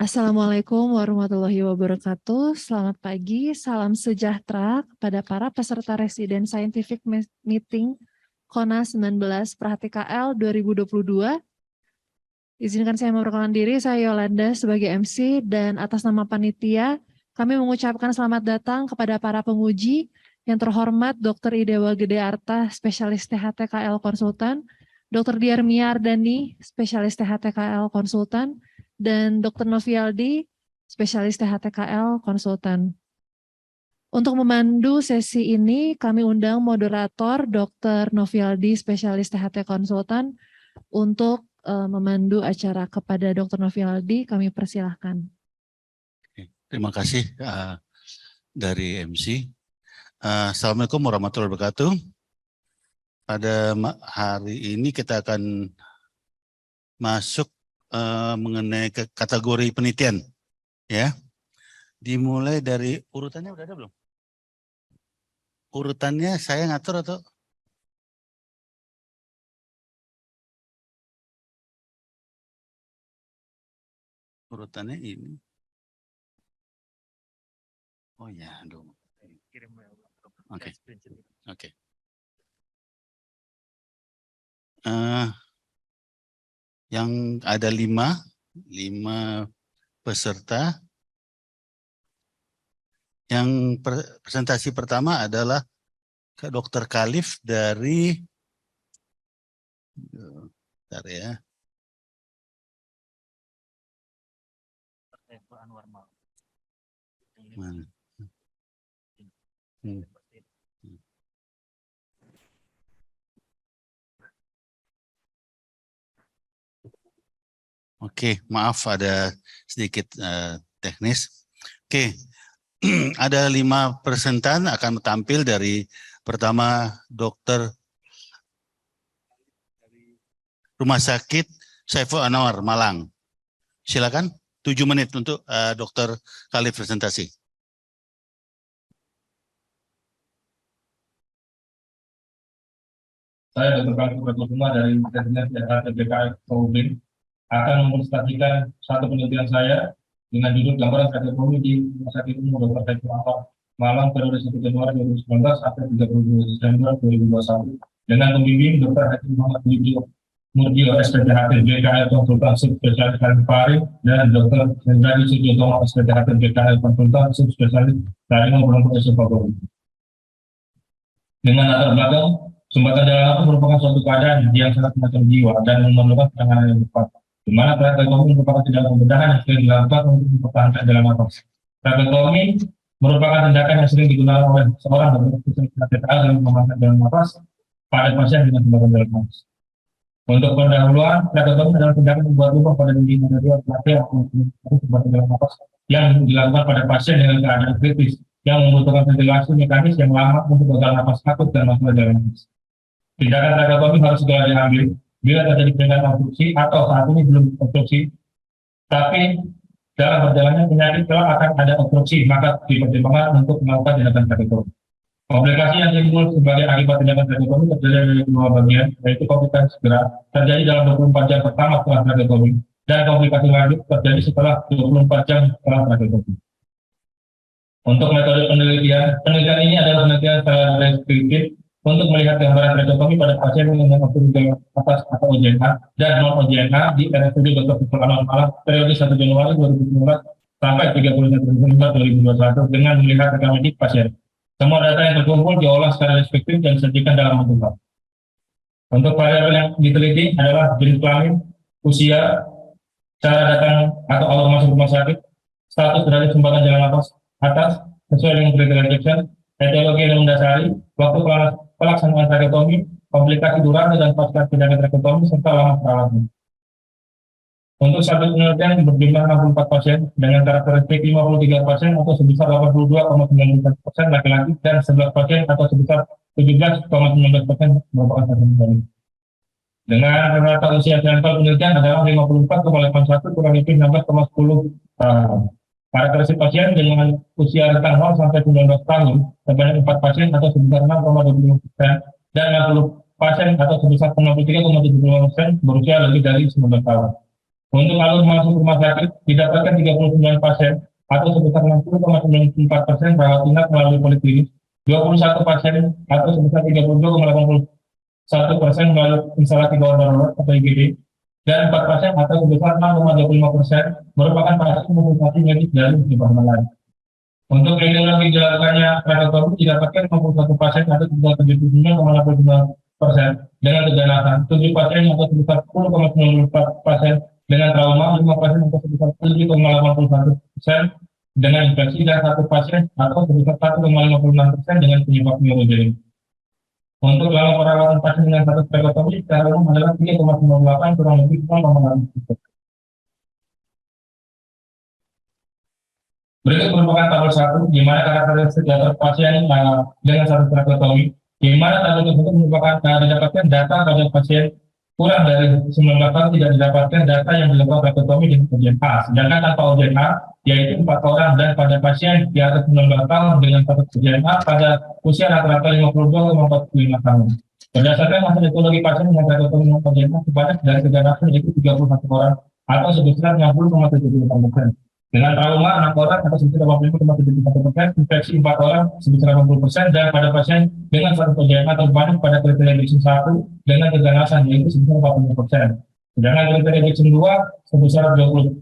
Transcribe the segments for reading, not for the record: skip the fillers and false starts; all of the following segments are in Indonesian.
Assalamualaikum warahmatullahi wabarakatuh. Selamat pagi, salam sejahtera kepada para peserta Resident Scientific Meeting KONA 19 PRAHTIKAL 2022. Izinkan saya memperkenalkan diri, saya Yolanda sebagai MC dan atas nama panitia kami mengucapkan selamat datang kepada para penguji yang terhormat Dr. Idewa Gede Arta, spesialis THT-KL Konsultan, Dr. Diarmia Ardani, spesialis THT-KL Konsultan, dan Dr. Novialdi, spesialis THT-KL Konsultan. Untuk memandu sesi ini, kami undang moderator Dr. Novialdi, spesialis THT Konsultan, untuk memandu acara. Kepada Dr. Novialdi, kami persilahkan. Terima kasih dari MC. Assalamualaikum warahmatullahi wabarakatuh. Pada hari ini kita akan masuk mengenai kategori penelitian, ya. Dimulai dari urutannya udah ada belum? Urutannya saya ngatur atau? Urutannya ini. Oh ya, aduh. Oke. Oke. Yang ada lima peserta. Yang presentasi pertama adalah ke Dr. Khalif dari bentar ya. Mana? Oke, maaf ada sedikit teknis. Oke, ada 5 presentan akan tampil dari pertama Dokter Rumah Sakit Saiful Anwar Malang. Silakan 7 menit untuk Dokter Khalif presentasi. Saya Dr. Khalif dari Resident THT-KL Konsultan akan mempresentasikan satu penelitian saya dengan judul gambaran tracheotomi di Rumah Sakit Umum Dr. Saiful Anwar Malang periode 1 Januari 2019 sampai 30 Desember 2021 dengan pembimbing Dr. Haji Muhammad Murdio SPTHT BKL Konsultan Subspesialis Kardiopari dan Dr. Hendra Sujotomo SPTHT BKL Konsultan Subspesialis Jaringan Berlambang Esophagus. Dengan latar belakang, sumbatan jalan nafas merupakan suatu keadaan yang sangat semacam jiwa dan memerlukan penanganan yang tepat, di mana tracheotomi merupakan tindakan pembedahan yang sering dilakukan untuk mempertahankan jalan nafas. Tracheotomi merupakan tindakan yang sering digunakan oleh seorang dokter spesialis THT dalam mempertahankan jalan nafas pada pasien dengan sumbatan jalan nafas. Untuk pendahuluan, tracheotomi adalah tindakan membuat lubang pada dinding radial trachea atau sumbatan jalan nafas yang dilakukan pada pasien dengan keadaan kritis yang membutuhkan ventilasi mekanis yang lama untuk gagal nafas akut dan masalah jalan nafas. Tindakan tracheotomi harus segera diambil bila terjadi penyakit obstruksi atau saat ini belum obstruksi, tapi dalam berjalannya penyakit kelak akan ada obstruksi, maka dipertimbangkan untuk melakukan tindakan tracheotomi. Komplikasi yang timbul sebagai akibat tindakan tracheotomi terjadi dari 2 bagian, yaitu komplikasi segera terjadi dalam 24 jam pertama setelah tracheotomi dan komplikasi lanjut terjadi setelah 24 jam setelah tracheotomi. Untuk metode penelitian ini adalah penelitian secara deskriptif untuk melihat gambaran tracheotomi pada pasien dengan obstruksi jalan nafas atau OJNA dan non-OJNA di RSUD Dr. Saiful Anwar Malang periode 1 Januari 2019 sampai 31 Desember 2021 dengan melihat rekam medik pasien. Semua data yang terkumpul diolah secara deskriptif dan disajikan dalam bentuk graf. Untuk variabel yang diteliti adalah jenis kelamin, usia, cara datang atau awal masuk rumah sakit, status derajat sumbatan jalan nafas atas sesuai dengan kriteria Jackson, etiologi yang mendasari, waktu pelaksanaan tracheotomi, komplikasi durasi dan pasca tindakan tracheotomi serta lama perawatan. Untuk satu penelitian berjumlah 64 pasien dengan karakteristik 53 pasien atau sebesar 82,9% laki-laki dan 11 pasien atau sebesar 17,19% merupakan pasien wanita. Dengan rata usia sampel penelitian adalah 54,81 kurang lebih 16,10 tahun. Karakteristik pasien dengan usia rentang 0 sampai 19 tahun sebanyak 4 pasien atau sebesar 6,25% dan 60 pasien atau sebesar 63,75% berusia lebih dari 19 tahun. Untuk alur masuk rumah sakit didapatkan 39 pasien atau sebesar 60,94% rawat inap melalui poliklinik, 21 pasien atau sebesar 32,81% melalui instalasi gawat darurat atau IGD, dan 4 pasien atau sebesar 6,25% merupakan pasien konsultasi medis dari departemen lain. Untuk etiologi dilakukannya tracheotomi didapatkan 61 pasien atau sebesar 79,89% dengan keganasan, 7 pasien atau sebesar 10,94% dengan trauma, 5 pasien atau sebesar 7,81% dengan infeksi, dan 1 pasien atau sebesar 1,56% dengan penyebab neurogenik. Untuk lama perawatan pasien dengan status tracheotomi secara umum adalah 3,98 kurang lebih 0,6%. Berikut merupakan tabel 1, di mana karakteristik data pasien dengan status tracheotomi, di mana tabel tersebut merupakan didapatkan data pada pasien kurang dari 19 tahun tidak didapatkan data yang dilakukan tracheotomi dengan ujian A, sedangkan tanpa ujian A yaitu 4 orang, dan pada pasien di atas 19 tahun dengan status ujian A pada usia rata-rata 52,45 tahun. Berdasarkan hasil etiologi pasien dengan tracheotomi dengan ujian A sebanyak dari keganasan yaitu 31 orang atau sebesar 60,78%. Dengan trauma 6 orang atau sebesar 85,71%, infeksi 4 orang sebesar 80%, dan pada pasien dengan status ujian A terbanyak pada kriteria Dixon 1 dengan keganasan yaitu sebesar 40%. Sedangkan kriteria Dixon 2 sebesar 20%,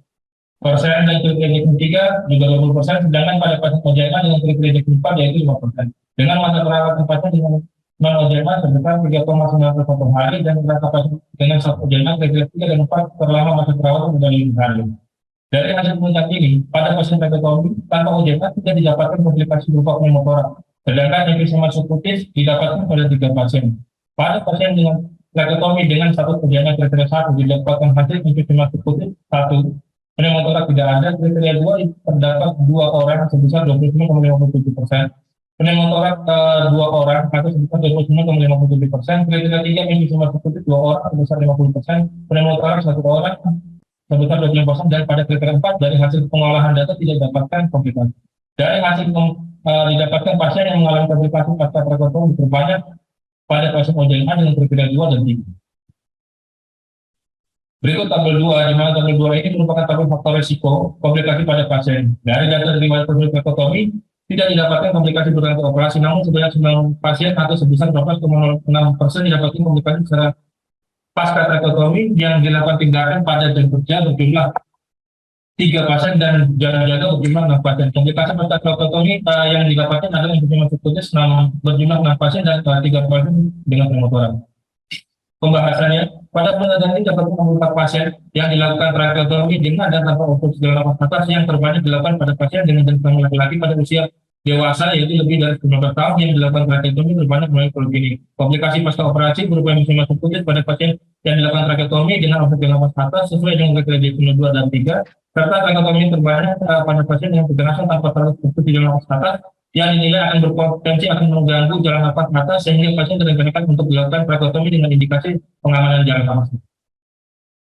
dan kriteria Dixon 3 juga 20%, sedangkan pada pasien ujian A dengan kriteria Dixon 4 yaitu 5%. Dengan masa perawatan pasien dengan non-ujian A sebesar 3,91 hari, dan rata pasien dengan status ujian A kriteria 3 dan 4 terlama masa perawatan sudah 5 hari. Dari hasil penelitian ini, pada pasien tracheotomi tanpa ujian A tidak didapatkan komplikasi berupa pneumotorak, sedangkan emfisema subkutis didapatkan pada 3 pasien. Pada pasien dengan tracheotomi dengan status ujian A kriteria 1 didapatkan hasil emfisema subkutis 1, pneumotorak tidak ada, kriteria 2 terdapat 2 orang sebesar 29,57%, pneumotorak 2 orang atau sebesar 29,57%, kriteria 3 emfisema subkutis 2 orang sebesar 50%, pneumotorak 1 orang sebesar 20%, dan pada kriteria 4 dari hasil pengolahan data tidak didapatkan komplikasi. Dari hasil didapatkan pasien yang mengalami komplikasi pasca tracheotomi terbanyak pada pasien ujian A dengan kriteria 2 dan 3. Berikut tabel 2, di mana tabel 2 ini merupakan tabel faktor risiko komplikasi pada pasien. Dari data riwayat tracheotomi tidak didapatkan komplikasi berganti operasi, namun sebanyak 9 pasien atau sebesar 12,06% didapatkan komplikasi secara pasca tracheotomi yang dilakukan tindakan pada jam kerja berjumlah 3 pasien dan jam jaga berjumlah 6 pasien. Komplikasi pasca tracheotomi yang didapatkan adalah emfisema subkutis berjumlah 6 pasien dan 3 pasien dengan pneumotorak. Pembahasannya, pada penelitian ini dapat mengungkap pasien yang dilakukan tracheotomi dengan dan tanpa obstruksi saluran nafas yang terbanyak dilakukan pada pasien dengan jenis kelamin laki-laki pada usia dewasa yaitu lebih dari 19 tahun yang dilakukan tracheotomi terbanyak melalui poliklinik. Komplikasi pasca operasi berupa emfisema subkutis pada pasien yang dilakukan tracheotomi dengan obstruksi nafas atas sesuai dengan kriteria Dixon 2 dan 3, serta tracheotomi terbanyak pada pasien yang keganasan tanpa status obstruksi jalan nafas atas yang dinilai akan berpotensi akan mengganggu jalan nafas atas sehingga pasien direncanakan untuk dilakukan tracheotomi dengan indikasi pengamanan jalan nafas.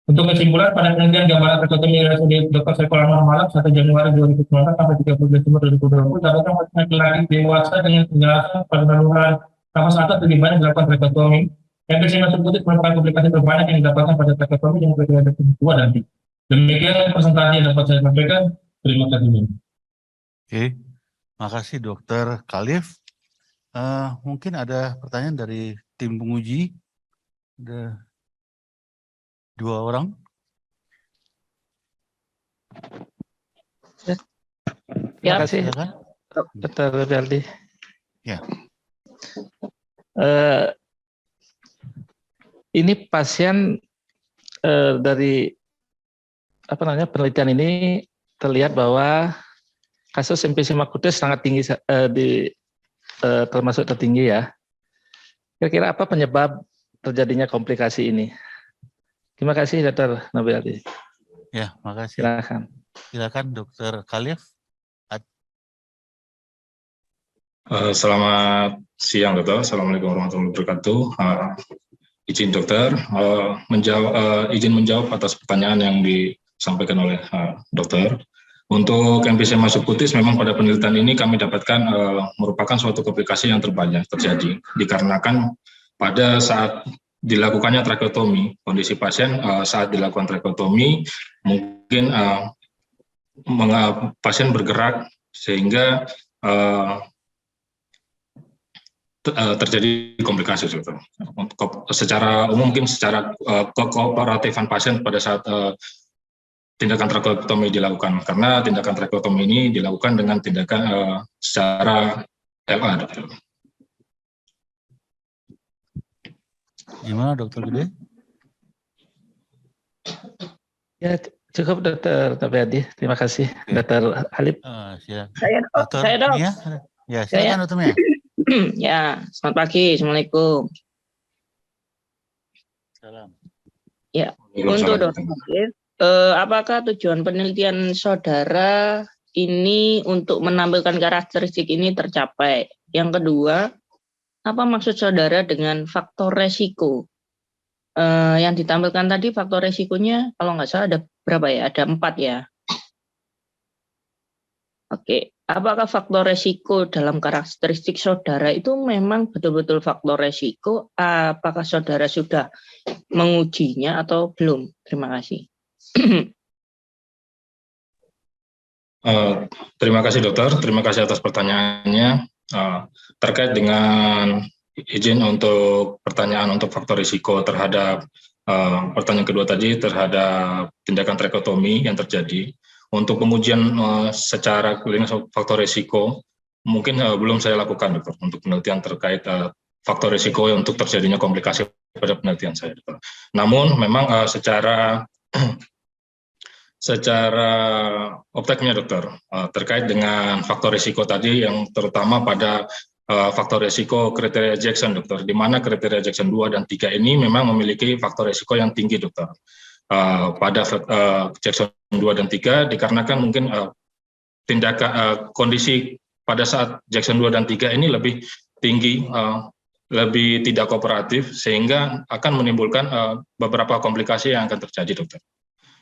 Untuk kesimpulan, pada penelitian gambaran tracheotomi RSUD Dr. Saiful Anwar Malang 1 Januari 2019 sampai 30 Desember 2020 dapatkan pasien laki-laki dewasa dengan keganasan pada saluran nafas atas lebih banyak dilakukan tracheotomi. Emfisema subkutis merupakan komplikasi terbanyak yang didapatkan pada tracheotomi dengan kriteria Dixon 2 dan 3. Demikian presentasi yang dapat saya sampaikan. Terima kasih. Oke, makasih Dokter Khalif. Mungkin ada pertanyaan dari tim penguji. Ada 2 orang. Terima kasih, Dr. Berdi. Ya. Ini pasien dari penelitian ini terlihat bahwa kasus emfisema subkutis sangat tinggi, termasuk tertinggi ya. Kira-kira apa penyebab terjadinya komplikasi ini? Terima kasih, Dr. Nabiati. Ya, makasih. Silakan Dr. Khalif. Selamat siang, Dokter. Assalamualaikum warahmatullahi wabarakatuh. Izin dokter, izin menjawab atas pertanyaan yang disampaikan oleh dokter. Untuk emfisema subkutis memang pada penelitian ini kami dapatkan merupakan suatu komplikasi yang terbanyak terjadi dikarenakan pada saat dilakukannya trakeotomi. Kondisi pasien saat dilakukan trakeotomi mungkin pasien bergerak sehingga terjadi komplikasi. Secara umum mungkin secara kekooperatifan pasien pada saat tindakan trakeotomi dilakukan, karena tindakan trakeotomi ini dilakukan dengan tindakan secara LA, dokter. Gimana Dokter Gede? Ya, cukup Dokter Tabiadi. Terima kasih. Oke. Dokter Halif. Silakan. Saya dok. Mia? Ya, silakan Dokter Mia. Ya, selamat pagi. Assalamualaikum. Salam. Ya, untuk dokter Halif, apakah tujuan penelitian saudara ini untuk menampilkan karakteristik ini tercapai? Yang kedua, apa maksud saudara dengan faktor resiko? Yang ditampilkan tadi faktor resikonya kalau nggak salah ada berapa ya? Ada 4 ya. Oke, apakah faktor resiko dalam karakteristik saudara itu memang betul-betul faktor resiko? Apakah saudara sudah mengujinya atau belum? Terima kasih. Terima kasih dokter, terima kasih atas pertanyaannya. Terkait dengan izin untuk pertanyaan untuk faktor risiko terhadap pertanyaan kedua tadi terhadap tindakan trakeotomi yang terjadi, untuk pengujian secara klinis faktor risiko mungkin belum saya lakukan dokter untuk penelitian terkait faktor risiko untuk terjadinya komplikasi pada penelitian saya dokter. Namun memang secara opteknya dokter terkait dengan faktor risiko tadi yang terutama pada faktor risiko kriteria Jackson dokter, di mana kriteria Jackson 2 dan 3 ini memang memiliki faktor risiko yang tinggi dokter. Pada Jackson 2 dan 3 dikarenakan mungkin tindakan kondisi pada saat Jackson 2 dan 3 ini lebih tinggi, lebih tidak kooperatif sehingga akan menimbulkan beberapa komplikasi yang akan terjadi dokter.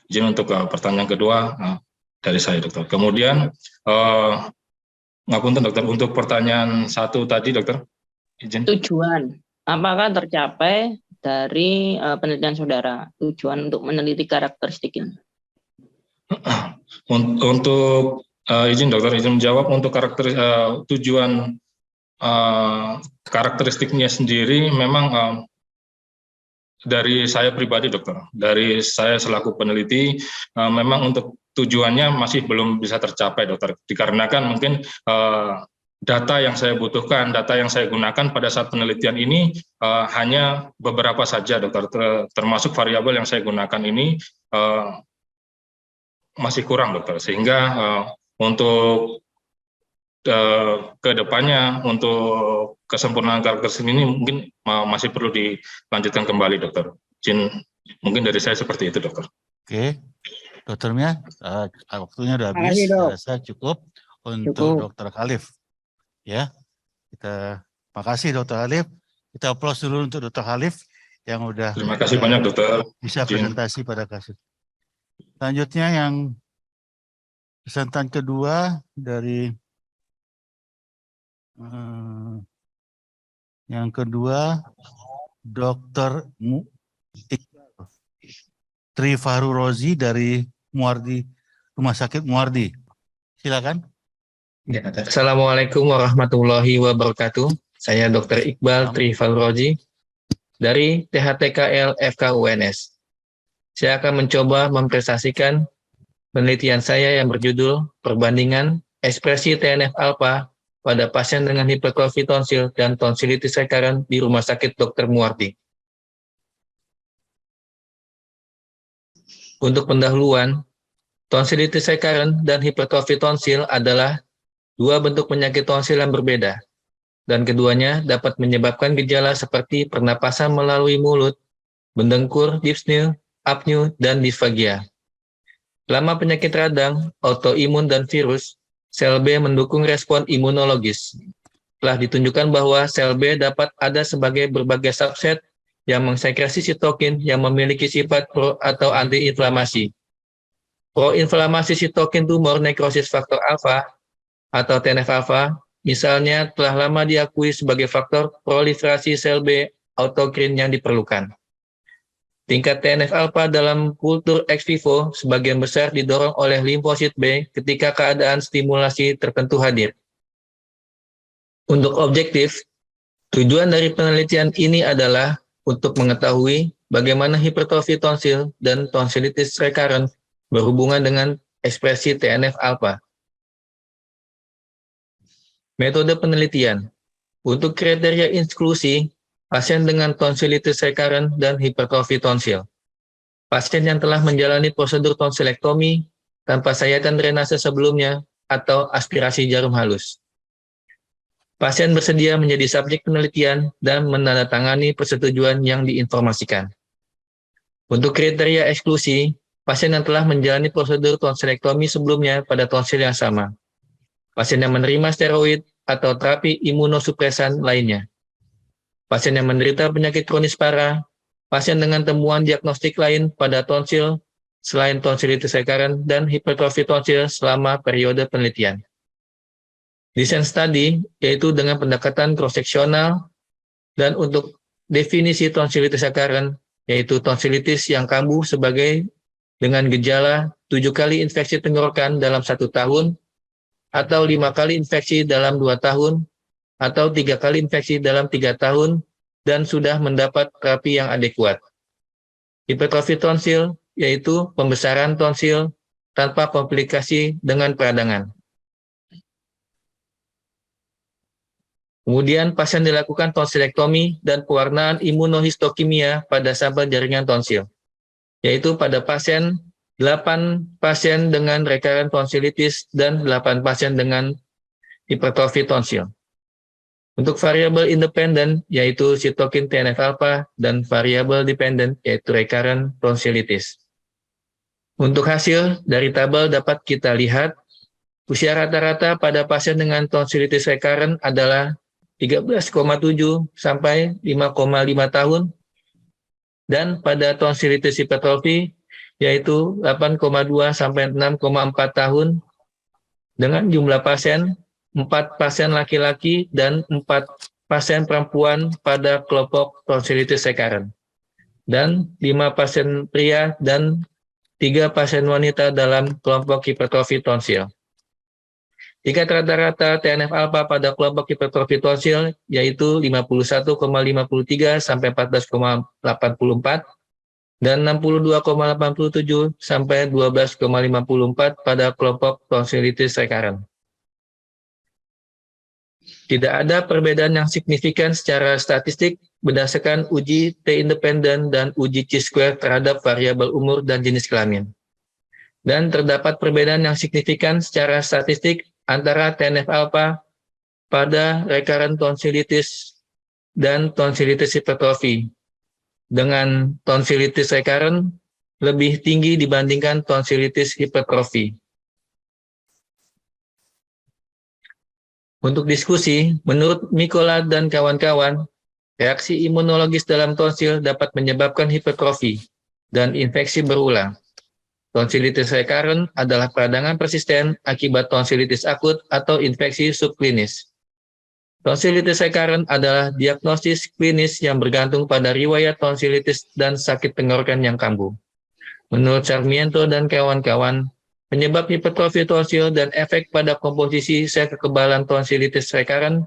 Izin untuk pertanyaan kedua dari saya dokter. Kemudian ngapunten dokter, untuk pertanyaan 1 tadi dokter, izin. Tujuan, apakah tercapai dari penelitian saudara? Tujuan untuk meneliti karakteristik ini. Untuk izin dokter, izin menjawab untuk tujuan karakteristiknya sendiri memang dari saya pribadi dokter, dari saya selaku peneliti memang untuk tujuannya masih belum bisa tercapai dokter, dikarenakan mungkin data yang saya butuhkan, data yang saya gunakan pada saat penelitian ini hanya beberapa saja dokter, termasuk variabel yang saya gunakan ini masih kurang dokter, sehingga untuk ke depannya untuk kesempurnaan karakteristik ini mungkin masih perlu dilanjutkan kembali dokter. Izin mungkin dari saya seperti itu dokter. Oke, Dokter Mia, waktunya udah habis. Saya rasa cukup untuk Dokter Khalif. Ya, kita makasih Dokter Khalif. Kita aplaus dulu untuk Dokter Khalif yang udah. Terima kasih banyak dokter. Bisa presentasi pada kasus. Selanjutnya yang presentan kedua dari yang kedua Dr. Trifahru Rozi dari Muardi, Rumah Sakit Muardi. Silakan. Ya, Assalamualaikum warahmatullahi wabarakatuh. Saya Dr. Iqbal Trifahru Rozi dari THTKL FKUNS. Saya akan mencoba mempresentasikan penelitian saya yang berjudul Perbandingan Ekspresi TNF-alpha pada pasien dengan hipertrofi tonsil dan tonsilitis recurrent di Rumah Sakit Dr. Muardi. Untuk pendahuluan, tonsilitis recurrent dan hipertrofi tonsil adalah dua bentuk penyakit tonsil yang berbeda, dan keduanya dapat menyebabkan gejala seperti pernapasan melalui mulut, bendengkur, dyspnea, apnea, dan disfagia. Selama penyakit radang, autoimun, dan virus, sel B mendukung respon imunologis. Telah ditunjukkan bahwa sel B dapat ada sebagai berbagai subset yang mengsekresi sitokin yang memiliki sifat pro atau antiinflamasi. Proinflamasi sitokin tumor nekrosis faktor alfa atau TNF-alpha misalnya telah lama diakui sebagai faktor proliferasi sel B autocrine yang diperlukan. Tingkat TNF-alpha dalam kultur ex vivo sebagian besar didorong oleh limfosit B ketika keadaan stimulasi tertentu hadir. Untuk objektif, tujuan dari penelitian ini adalah untuk mengetahui bagaimana hipertrofi tonsil dan tonsilitis recurrent berhubungan dengan ekspresi TNF-alpha. Metode penelitian. Untuk kriteria inklusi, pasien dengan tonsilitis recurrent dan hipertrofi tonsil. Pasien yang telah menjalani prosedur tonsilektomi tanpa sayatan drainase sebelumnya atau aspirasi jarum halus. Pasien bersedia menjadi subjek penelitian dan menandatangani persetujuan yang diinformasikan. Untuk kriteria eksklusi, pasien yang telah menjalani prosedur tonsilektomi sebelumnya pada tonsil yang sama. Pasien yang menerima steroid atau terapi imunosupresan lainnya. Pasien yang menderita penyakit kronis parah, pasien dengan temuan diagnostik lain pada tonsil selain tonsilitis recurrent dan hipertrofi tonsil selama periode penelitian. Desain study yaitu dengan pendekatan cross-seksional dan untuk definisi tonsilitis recurrent yaitu tonsilitis yang kambuh sebagai dengan gejala 7 kali infeksi tenggorokan dalam 1 tahun atau 5 kali infeksi dalam 2 tahun atau 3 kali infeksi dalam 3 tahun dan sudah mendapat terapi yang adekuat. Hipertrofi tonsil yaitu pembesaran tonsil tanpa komplikasi dengan peradangan. Kemudian pasien dilakukan tonsilektomi dan pewarnaan imunohistokimia pada sampel jaringan tonsil, yaitu pada 8 pasien dengan recurrent tonsilitis dan 8 pasien dengan hipertrofi tonsil. Untuk variabel independen, yaitu sitokin TNF-alpha, dan variabel dependent, yaitu recurrent tonsilitis. Untuk hasil dari tabel dapat kita lihat, usia rata-rata pada pasien dengan tonsilitis recurrent adalah 13,7 sampai 5,5 tahun, dan pada tonsilitis hipertrofi yaitu 8,2 sampai 6,4 tahun, dengan jumlah pasien 4 pasien laki-laki dan 4 pasien perempuan pada kelompok tonsilitis recurrent, dan 5 pasien pria dan 3 pasien wanita dalam kelompok hipertrofi tonsil. Tingkat rata-rata TNF-alpha pada kelompok hipertrofi tonsil yaitu 51,53 sampai 14,84 dan 62,87 sampai 12,54 pada kelompok tonsilitis recurrent. Tidak ada perbedaan yang signifikan secara statistik berdasarkan uji T-independen dan uji chi-square terhadap variabel umur dan jenis kelamin. Dan terdapat perbedaan yang signifikan secara statistik antara TNF-alpha pada recurrent tonsilitis dan tonsilitis hipertrofi, dengan tonsilitis recurrent lebih tinggi dibandingkan tonsilitis hipertrofi. Untuk diskusi, menurut Mikola dan kawan-kawan, reaksi imunologis dalam tonsil dapat menyebabkan hipertrofi dan infeksi berulang. Tonsilitis recurrent adalah peradangan persisten akibat tonsilitis akut atau infeksi subklinis. Tonsilitis recurrent adalah diagnosis klinis yang bergantung pada riwayat tonsilitis dan sakit tenggorokan yang kambuh. Menurut Sarmiento dan kawan-kawan, penyebab hipertrofi tonsil dan efek pada komposisi sel kekebalan tonsilitis recurrent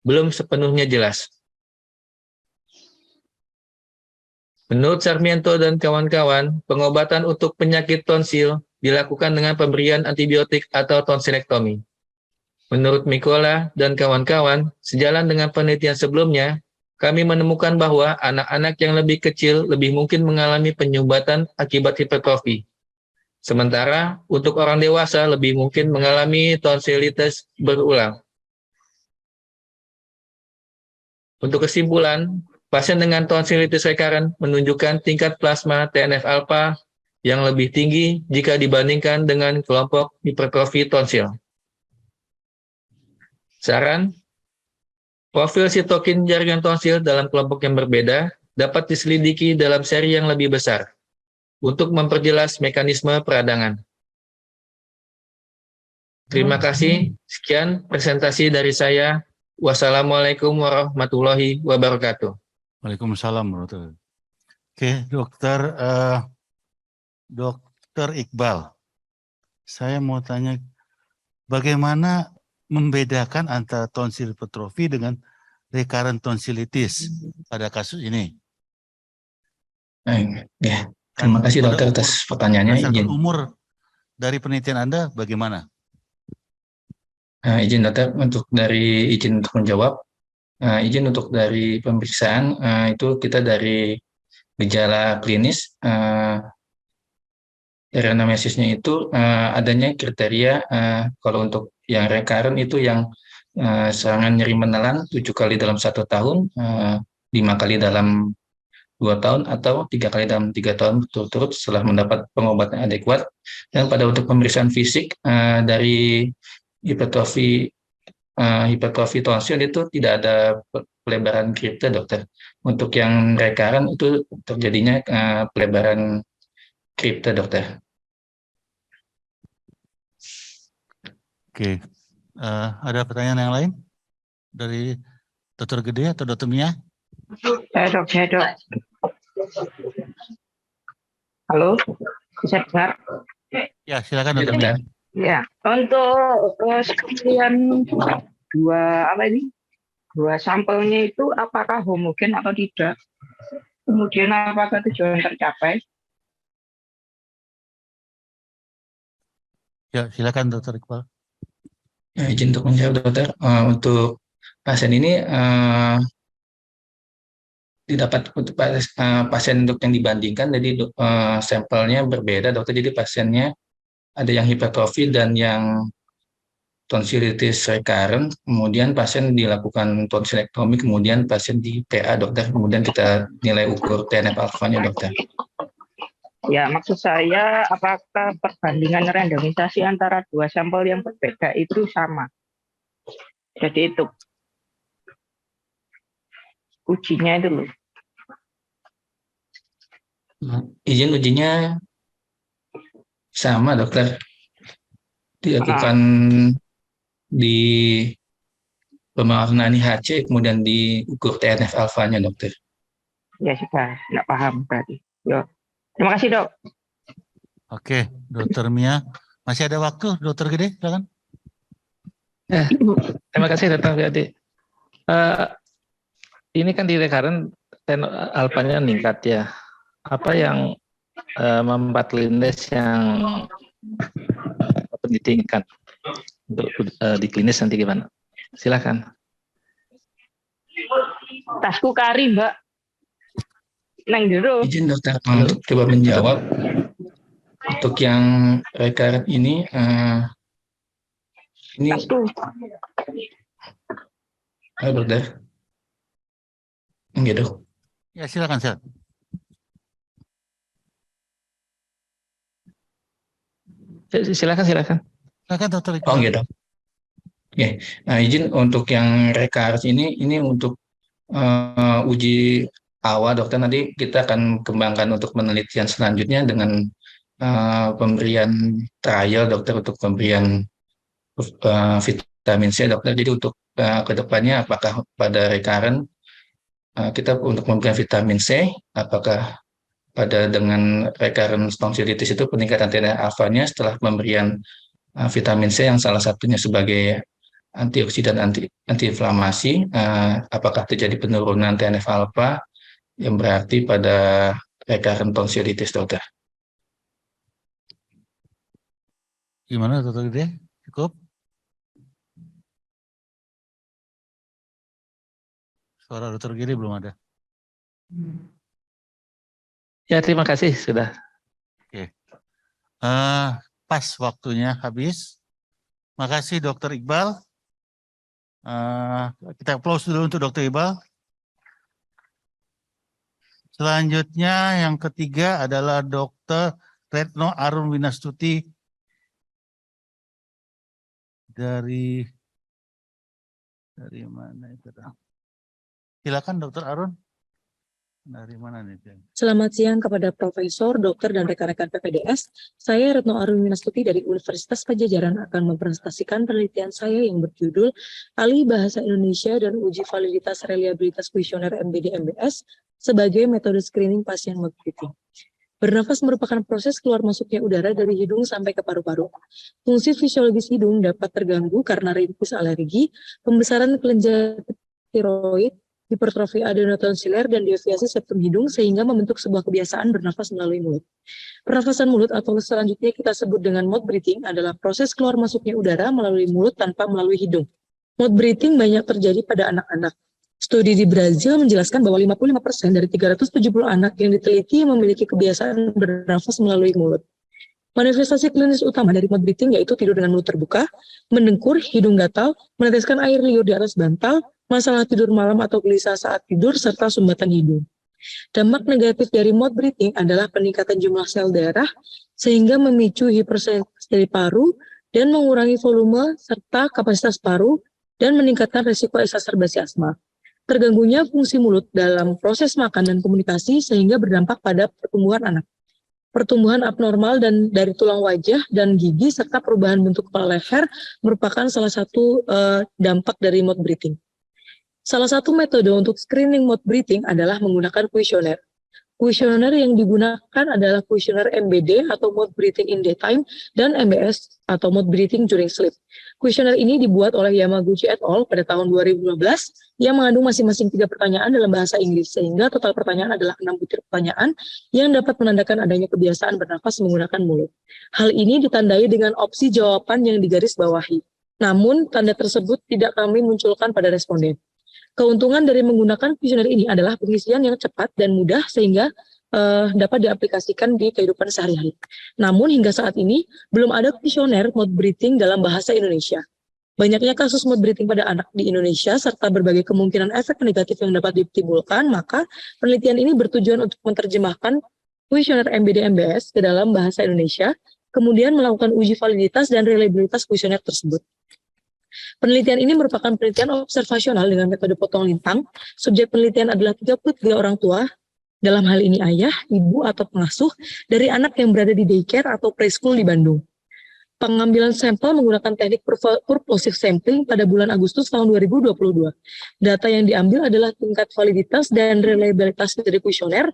belum sepenuhnya jelas. Menurut Sarmiento dan kawan-kawan, pengobatan untuk penyakit tonsil dilakukan dengan pemberian antibiotik atau tonsilektomi. Menurut Mikola dan kawan-kawan, sejalan dengan penelitian sebelumnya, kami menemukan bahwa anak-anak yang lebih kecil lebih mungkin mengalami penyumbatan akibat hipertrofi. Sementara untuk orang dewasa lebih mungkin mengalami tonsilitis berulang. Untuk kesimpulan, pasien dengan tonsilitis recurrent menunjukkan tingkat plasma TNF-alpha yang lebih tinggi jika dibandingkan dengan kelompok hipertrofi tonsil. Saran, profil sitokin jaringan tonsil dalam kelompok yang berbeda dapat diselidiki dalam seri yang lebih besar untuk memperjelas mekanisme peradangan. Terima kasih. Sekian presentasi dari saya. Wassalamualaikum warahmatullahi wabarakatuh. Waalaikumsalam warahmatullahi. Oke, Dokter Iqbal. Saya mau tanya, bagaimana membedakan antara tonsil hipertrofi dengan recurrent tonsilitis pada kasus ini? Ya, terima kasih dokter atas pertanyaannya. Berdasarkan umur dari penelitian Anda bagaimana? Izin dokter untuk menjawab. Izin untuk dari pemeriksaan itu kita dari gejala klinis anamnesisnya itu adanya kriteria kalau untuk yang recurrent itu yang serangan nyeri menelan 7 kali dalam 1 tahun, 5 kali dalam 2 tahun, atau 3 kali dalam 3 tahun berturut-turut setelah mendapat pengobatan adekuat. Dan pada untuk pemeriksaan fisik dari hipertrofi tonsil itu tidak ada pelebaran kripta dokter. Untuk yang recurrent itu terjadinya pelebaran kripta dokter. Oke, ada pertanyaan yang lain dari Dokter Gede atau Dokter Mia? Saya dok. Halo, bisa dengar? Ya, silakan Dokter Mia. Ya, untuk sekalian dua sampelnya itu apakah homogen atau tidak? Kemudian apakah tujuan tercapai? Ya, silakan Dokter Iqbal. Ya, izin untuk menjawab dokter. Untuk pasien ini didapat untuk pasien untuk yang dibandingkan, jadi sampelnya berbeda dokter. Jadi pasiennya ada yang hipertrofi dan yang tonsilitis recurrent, kemudian pasien dilakukan tonsilektomi, kemudian pasien di PA dokter, kemudian kita nilai ukur TNF alpha-nya dokter. Ya, maksud saya apakah perbandingan randomisasi antara dua sampel yang berbeda itu sama? Jadi itu ujinya itu loh. Izin ujinya sama dokter, dilakukan di pemaknaan IHC, kemudian diukur TNF alpha-nya dokter. Ya sudah, nggak paham berarti. Yo. Terima kasih dok. Oke, Dokter Mia, masih ada waktu, Dokter Gede, silakan. Ya, terima kasih Dokter Gede. Ini kan di recurrent alpanya meningkat ya. Apa yang membuat klinis yang ditingkat untuk di klinis nanti gimana? Silakan. Tasku kari mbak. Neng dulu. Izin dokter untuk coba menjawab. Untuk yang recurrent ini Tasku. Dokter. Enggak dok. Ya silakan. Silakan. Silakan Dokter Iqbal. Oh enggak dok. Oke. Nah, izin untuk yang recurrent ini untuk uji awal dokter, nanti kita akan kembangkan untuk penelitian selanjutnya dengan pemberian trial dokter untuk pemberian vitamin C dokter. Jadi untuk kedepannya apakah pada recurrent kita untuk memberikan vitamin C, apakah pada dengan recurrent tonsilitis itu peningkatan TNF alpha-nya setelah pemberian vitamin C yang salah satunya sebagai antioksidan antiinflamasi, apakah terjadi penurunan TNF alpha yang berarti pada recurrent tonsilitis dokter. Gimana Dokter Gede? Cukup? Suara Dokter Gede belum ada. Ya, terima kasih sudah. Oke. Pas waktunya habis. Makasih Dokter Iqbal. Kita applause dulu untuk Dokter Iqbal. Selanjutnya yang ketiga adalah Dokter Retno Arun Winastuti dari mana itu? Silakan Dokter Arun. Dari mana nih? Selamat siang kepada Profesor, Dokter, dan rekan-rekan PPDS. Saya Retno Arun Winastuti dari Universitas Padjadjaran akan mempresentasikan penelitian saya yang berjudul Alih Bahasa Indonesia dan Uji Validitas Reliabilitas Kuesioner MBD-MBS sebagai metode screening pasien mood breathing. Bernafas merupakan proses keluar masuknya udara dari hidung sampai ke paru-paru. Fungsi fisiologis hidung dapat terganggu karena rintis alergi, pembesaran kelenjar tiroid, hipertrofi adenotonsiler, dan deviasi septum hidung sehingga membentuk sebuah kebiasaan bernafas melalui mulut. Pernafasan mulut atau selanjutnya kita sebut dengan mouth breathing adalah proses keluar masuknya udara melalui mulut tanpa melalui hidung. Mouth breathing banyak terjadi pada anak-anak. Studi di Brazil menjelaskan bahwa 55% dari 370 anak yang diteliti memiliki kebiasaan bernafas melalui mulut. Manifestasi klinis utama dari mouth breathing yaitu tidur dengan mulut terbuka, mendengkur, hidung gatal, meneteskan air liur di atas bantal, masalah tidur malam atau gelisah saat tidur, serta sumbatan hidung. Dampak negatif dari mouth breathing adalah peningkatan jumlah sel darah sehingga memicu hipersensitivity dari paru dan mengurangi volume serta kapasitas paru dan meningkatkan risiko exacerbasi asma. Terganggunya fungsi mulut dalam proses makan dan komunikasi sehingga berdampak pada pertumbuhan anak. Pertumbuhan abnormal dan dari tulang wajah dan gigi serta perubahan bentuk kepala leher merupakan salah satu dampak dari mouth breathing. Salah satu metode untuk screening mouth breathing adalah menggunakan kuesioner. Kuesioner yang digunakan adalah kuesioner MBD atau mouth breathing in daytime dan MBS atau mouth breathing during sleep. Kuesioner ini dibuat oleh Yamaguchi et al. Pada tahun 2015 yang mengandung masing-masing 3 pertanyaan dalam bahasa Inggris sehingga total pertanyaan adalah 6 butir pertanyaan yang dapat menandakan adanya kebiasaan bernafas menggunakan mulut. Hal ini ditandai dengan opsi jawaban yang digaris bawahi. Namun tanda tersebut tidak kami munculkan pada responden. Keuntungan dari menggunakan kuesioner ini adalah pengisian yang cepat dan mudah sehingga dapat diaplikasikan di kehidupan sehari-hari. Namun hingga saat ini belum ada kuesioner mouth breathing dalam bahasa Indonesia. Banyaknya kasus mouth breathing pada anak di Indonesia serta berbagai kemungkinan efek negatif yang dapat ditimbulkan, maka penelitian ini bertujuan untuk menerjemahkan kuesioner MBD-MBS ke dalam bahasa Indonesia, kemudian melakukan uji validitas dan reliabilitas kuesioner tersebut. Penelitian ini merupakan penelitian observasional dengan metode potong lintang. Subjek penelitian adalah 33 orang tua, dalam hal ini ayah, ibu, atau pengasuh dari anak yang berada di daycare atau preschool di Bandung. Pengambilan sampel menggunakan teknik purposive sampling pada bulan Agustus tahun 2022. Data yang diambil adalah tingkat validitas dan reliabilitas dari kuesioner,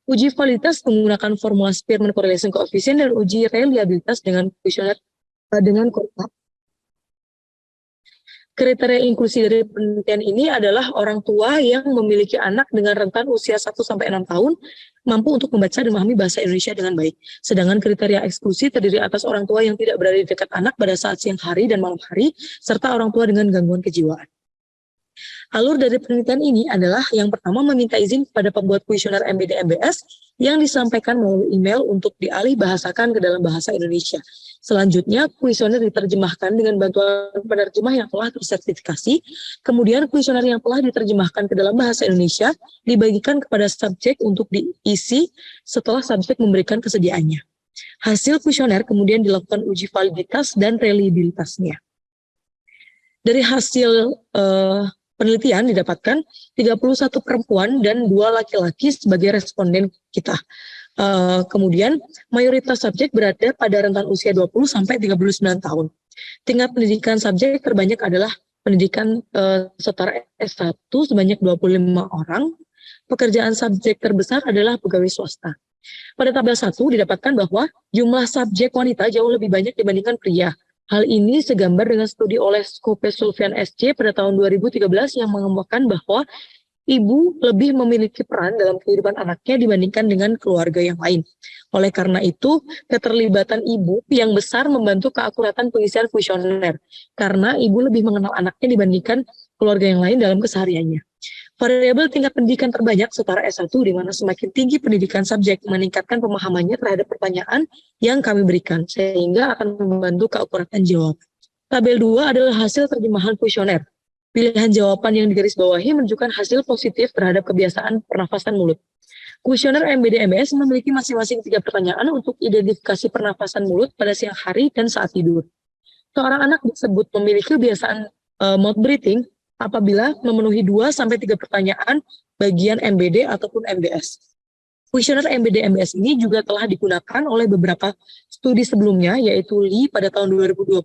uji validitas menggunakan formula Spearman Correlation Coefficient, dan uji reliabilitas dengan kuesioner dengan kontak. Kriteria inklusi dari penelitian ini adalah orang tua yang memiliki anak dengan rentan usia 1-6 tahun mampu untuk membaca dan memahami bahasa Indonesia dengan baik. Sedangkan kriteria eksklusi terdiri atas orang tua yang tidak berada di dekat anak pada saat siang hari dan malam hari, serta orang tua dengan gangguan kejiwaan. Alur dari penelitian ini adalah yang pertama meminta izin kepada pembuat kuesioner MBD-MBS yang disampaikan melalui email untuk dialih bahasakan ke dalam bahasa Indonesia. Selanjutnya, kuesioner diterjemahkan dengan bantuan penerjemah yang telah tersertifikasi. Kemudian, kuesioner yang telah diterjemahkan ke dalam bahasa Indonesia dibagikan kepada subjek untuk diisi setelah subjek memberikan kesediaannya. Hasil kuesioner kemudian dilakukan uji validitas dan reliabilitasnya. Dari hasil penelitian didapatkan 31 perempuan dan 2 laki-laki sebagai responden kita. Kemudian mayoritas subjek berada pada rentan usia 20-39 tahun. Tingkat pendidikan subjek terbanyak adalah pendidikan setara S1 sebanyak 25 orang. Pekerjaan subjek terbesar adalah pegawai swasta. Pada tabel 1 didapatkan bahwa jumlah subjek wanita jauh lebih banyak dibandingkan pria. Hal ini segambar dengan studi oleh Skopes Sulfian SC pada tahun 2013 yang mengemukakan bahwa ibu lebih memiliki peran dalam kehidupan anaknya dibandingkan dengan keluarga yang lain. Oleh karena itu, keterlibatan ibu yang besar membantu keakuratan pengisian kuesioner, karena ibu lebih mengenal anaknya dibandingkan keluarga yang lain dalam kesehariannya. Variabel tingkat pendidikan terbanyak setara S1, di mana semakin tinggi pendidikan subjek meningkatkan pemahamannya terhadap pertanyaan yang kami berikan, sehingga akan membantu keakuratan jawaban. Tabel 2 adalah hasil terjemahan kuesioner. Pilihan jawaban yang digarisbawahi menunjukkan hasil positif terhadap kebiasaan pernafasan mulut. Kuesioner MBD-MBS memiliki masing-masing 3 pertanyaan untuk identifikasi pernafasan mulut pada siang hari dan saat tidur. Seorang anak tersebut memiliki kebiasaan mouth breathing apabila memenuhi 2-3 pertanyaan bagian MBD ataupun MBS. Kuesioner MBD-MBS ini juga telah digunakan oleh beberapa studi sebelumnya, yaitu Lee pada tahun 2020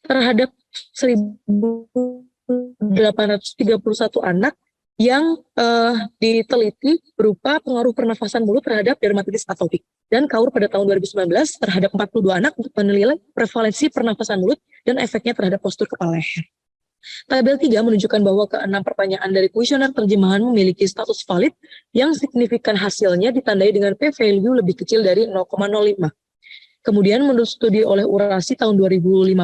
terhadap 1.831 anak yang diteliti berupa pengaruh pernafasan mulut terhadap dermatitis atopik. Dan KAUR pada tahun 2019 terhadap 42 anak untuk menilai prevalensi pernafasan mulut dan efeknya terhadap postur kepala leher. Tabel 3 menunjukkan bahwa ke-6 pertanyaan dari kuesioner terjemahan memiliki status valid yang signifikan hasilnya ditandai dengan p-value lebih kecil dari 0,05. Kemudian menurut studi oleh Urasi tahun 2015,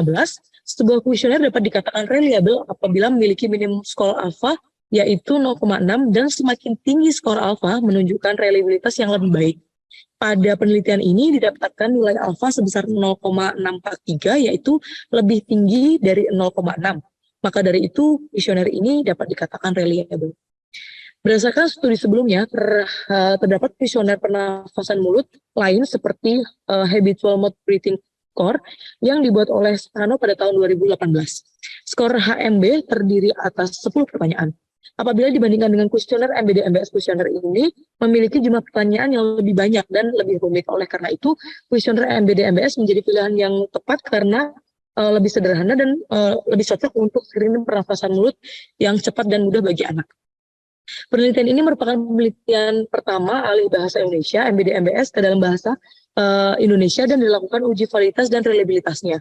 sebuah kuesioner dapat dikatakan reliable apabila memiliki minimum skor alfa yaitu 0,6 dan semakin tinggi skor alfa menunjukkan reliabilitas yang lebih baik. Pada penelitian ini didapatkan nilai alfa sebesar 0,643 yaitu lebih tinggi dari 0,6. Maka dari itu, kuesioner ini dapat dikatakan reliable. Berdasarkan studi sebelumnya, terdapat kuesioner pernafasan mulut lain seperti Habitual Mouth Breathing Score yang dibuat oleh Stano pada tahun 2018. Skor HMB terdiri atas 10 pertanyaan. Apabila dibandingkan dengan kuesioner MBD-MBS, kuesioner ini memiliki jumlah pertanyaan yang lebih banyak dan lebih rumit. Oleh karena itu, kuesioner MBD-MBS menjadi pilihan yang tepat karena lebih sederhana dan lebih cocok untuk screening pernafasan mulut yang cepat dan mudah bagi anak. Penelitian ini merupakan penelitian pertama alih bahasa Indonesia MBD-MBS ke dalam bahasa Indonesia dan dilakukan uji validitas dan reliabilitasnya.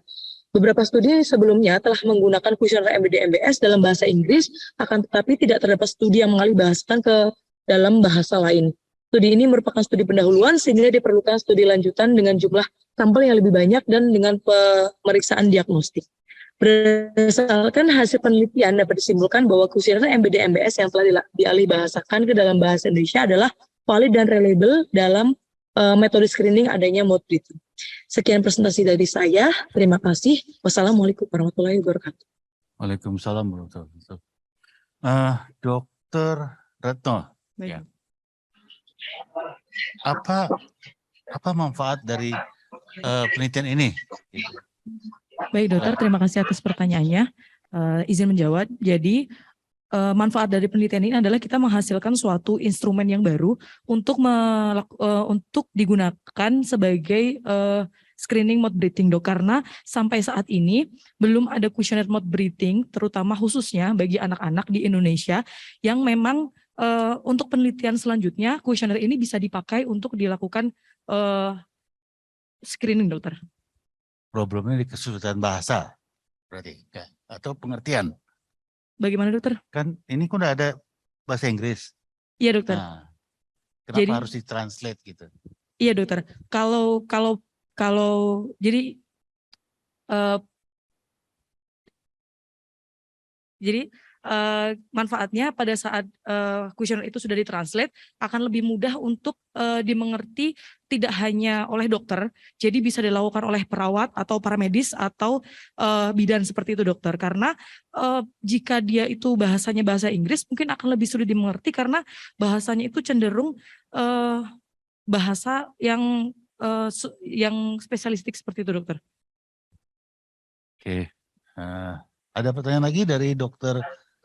Beberapa studi sebelumnya telah menggunakan kuesioner MBD-MBS dalam bahasa Inggris, akan tetapi tidak terdapat studi yang mengalih bahasakan ke dalam bahasa lain. Studi ini merupakan studi pendahuluan sehingga diperlukan studi lanjutan dengan jumlah sampel yang lebih banyak dan dengan pemeriksaan diagnostik. Berdasarkan hasil penelitian dapat disimpulkan bahwa kuesioner MBD-MBS yang telah dialih bahasakan ke dalam bahasa Indonesia adalah valid dan reliable dalam metode screening adanya mouth breathing. Sekian presentasi dari saya. Terima kasih. Wassalamualaikum warahmatullahi wabarakatuh. Waalaikumsalam warahmatullahi wabarakatuh. Dr. Retno, ya. Apa manfaat dari penelitian ini? Baik dokter, terima kasih atas pertanyaannya. Izin menjawab. Jadi manfaat dari penelitian ini adalah kita menghasilkan suatu instrumen yang baru untuk digunakan sebagai screening mouth breathing dok, karena sampai saat ini belum ada kuesioner mouth breathing terutama khususnya bagi anak-anak di Indonesia yang memang untuk penelitian selanjutnya kuesioner ini bisa dipakai untuk dilakukan screening dokter. Problemnya di kesulitan bahasa berarti ya, atau pengertian. Bagaimana dokter? Kan ini kan udah ada bahasa Inggris. Iya dokter. Nah, kenapa harus ditranslate gitu? Iya dokter. Kalau jadi manfaatnya pada saat kuesioner itu sudah ditranslate akan lebih mudah untuk dimengerti tidak hanya oleh dokter, jadi bisa dilakukan oleh perawat atau paramedis atau bidan seperti itu dokter. Karena jika dia itu bahasanya bahasa Inggris mungkin akan lebih sulit dimengerti karena bahasanya itu cenderung bahasa yang spesialistik seperti itu dokter. Oke, ada pertanyaan lagi dari dokter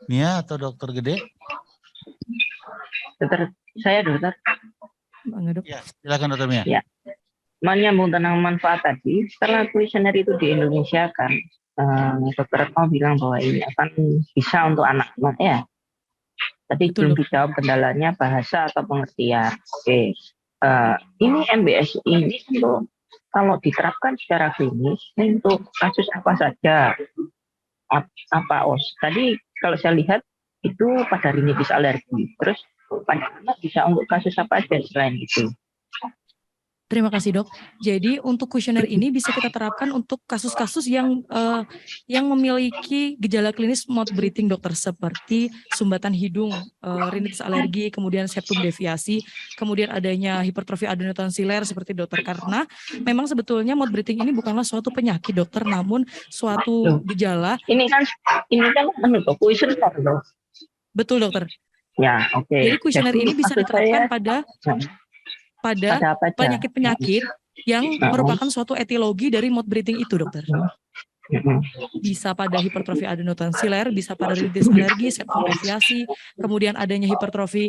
Nia atau dokter Gede? Dokter, saya dokter. Ya, silakan dokter Mia. Ya, menyambung tentang manfaat tadi, setelah kuesioner itu di Indonesia kan, dokter mau bilang bahwa ini akan bisa untuk anak-anak ya. Tadi belum dijawab kendalanya bahasa atau pengertian. Oke, ini MBS ini untuk kalau diterapkan secara klinis untuk kasus apa saja? Tadi kalau saya lihat itu pada rinitis alergi. Terus pada anak bisa untuk kasus apa aja selain itu? Terima kasih dok. Jadi untuk kuesioner ini bisa kita terapkan untuk kasus-kasus yang memiliki gejala klinis mouth breathing dokter, seperti sumbatan hidung, rinitis alergi, kemudian septum deviasi, kemudian adanya hipertrofi adenotonsiler seperti dokter. Karena memang sebetulnya mouth breathing ini bukanlah suatu penyakit dokter, namun suatu gejala. Ini kan kuesioner loh. Betul dokter. Ya, oke. Jadi kuesioner ini bisa diterapkan pada penyakit-penyakit yang merupakan suatu etiologi dari mouth breathing itu, dokter. Bisa pada hipertrofi adenotonsiler, bisa pada rintitis alergi, septum deviasi, kemudian adanya hipertrofi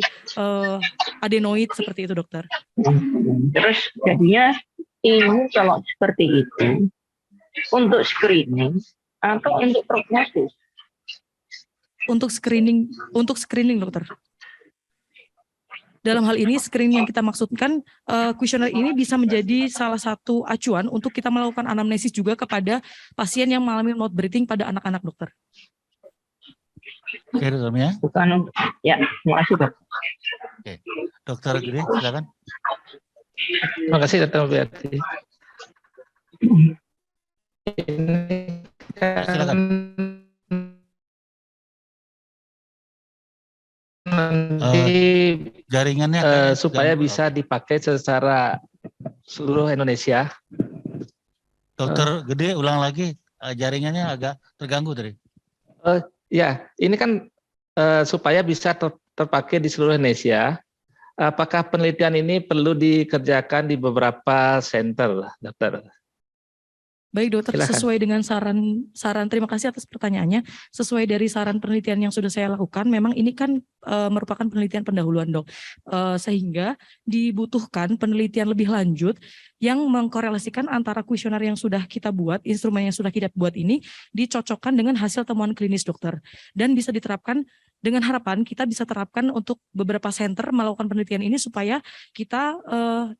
adenoid seperti itu, dokter. Terus jadinya ini kalau seperti itu untuk screening atau untuk prognosis? Untuk screening, dokter. Dalam hal ini screening yang kita maksudkan, kuesioner ini bisa menjadi salah satu acuan untuk kita melakukan anamnesis juga kepada pasien yang mengalami mouth breathing pada anak-anak, dokter. Oke, dokter ya. Bukan, ya, terima kasih, dok. Oke, dokter Gede, silakan. Terima kasih, dokter Berarti. Silakan. Jaringannya supaya bisa dipakai secara seluruh Indonesia. Dokter Gede, ulang lagi, jaringannya agak terganggu tadi. Ya, ini kan supaya bisa terpakai di seluruh Indonesia. Apakah penelitian ini perlu dikerjakan di beberapa center, dokter? Baik, dokter, Silakan. sesuai dengan saran, terima kasih atas pertanyaannya. Sesuai dari saran penelitian yang sudah saya lakukan, memang ini kan merupakan penelitian pendahuluan, dok. Sehingga dibutuhkan penelitian lebih lanjut yang mengkorelasikan antara kuesioner yang sudah kita buat, instrumen yang sudah kita buat ini, dicocokkan dengan hasil temuan klinis, dokter. Dan bisa diterapkan dengan harapan kita bisa terapkan untuk beberapa center melakukan penelitian ini supaya kita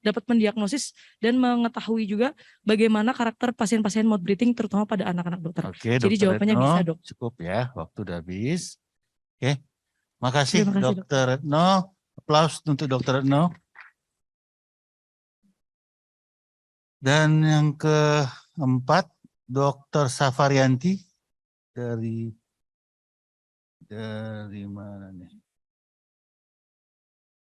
dapat mendiagnosis dan mengetahui juga bagaimana karakter pasien-pasien mouth breathing terutama pada anak-anak, dokter. Oke, jadi dokter jawabannya Retno, bisa, dok. Cukup ya, waktu udah habis. Oke, makasih, Terima kasih, dokter Retno. Aplaus untuk dokter Retno. Dan yang keempat, Dokter Safarianti dari mana nih?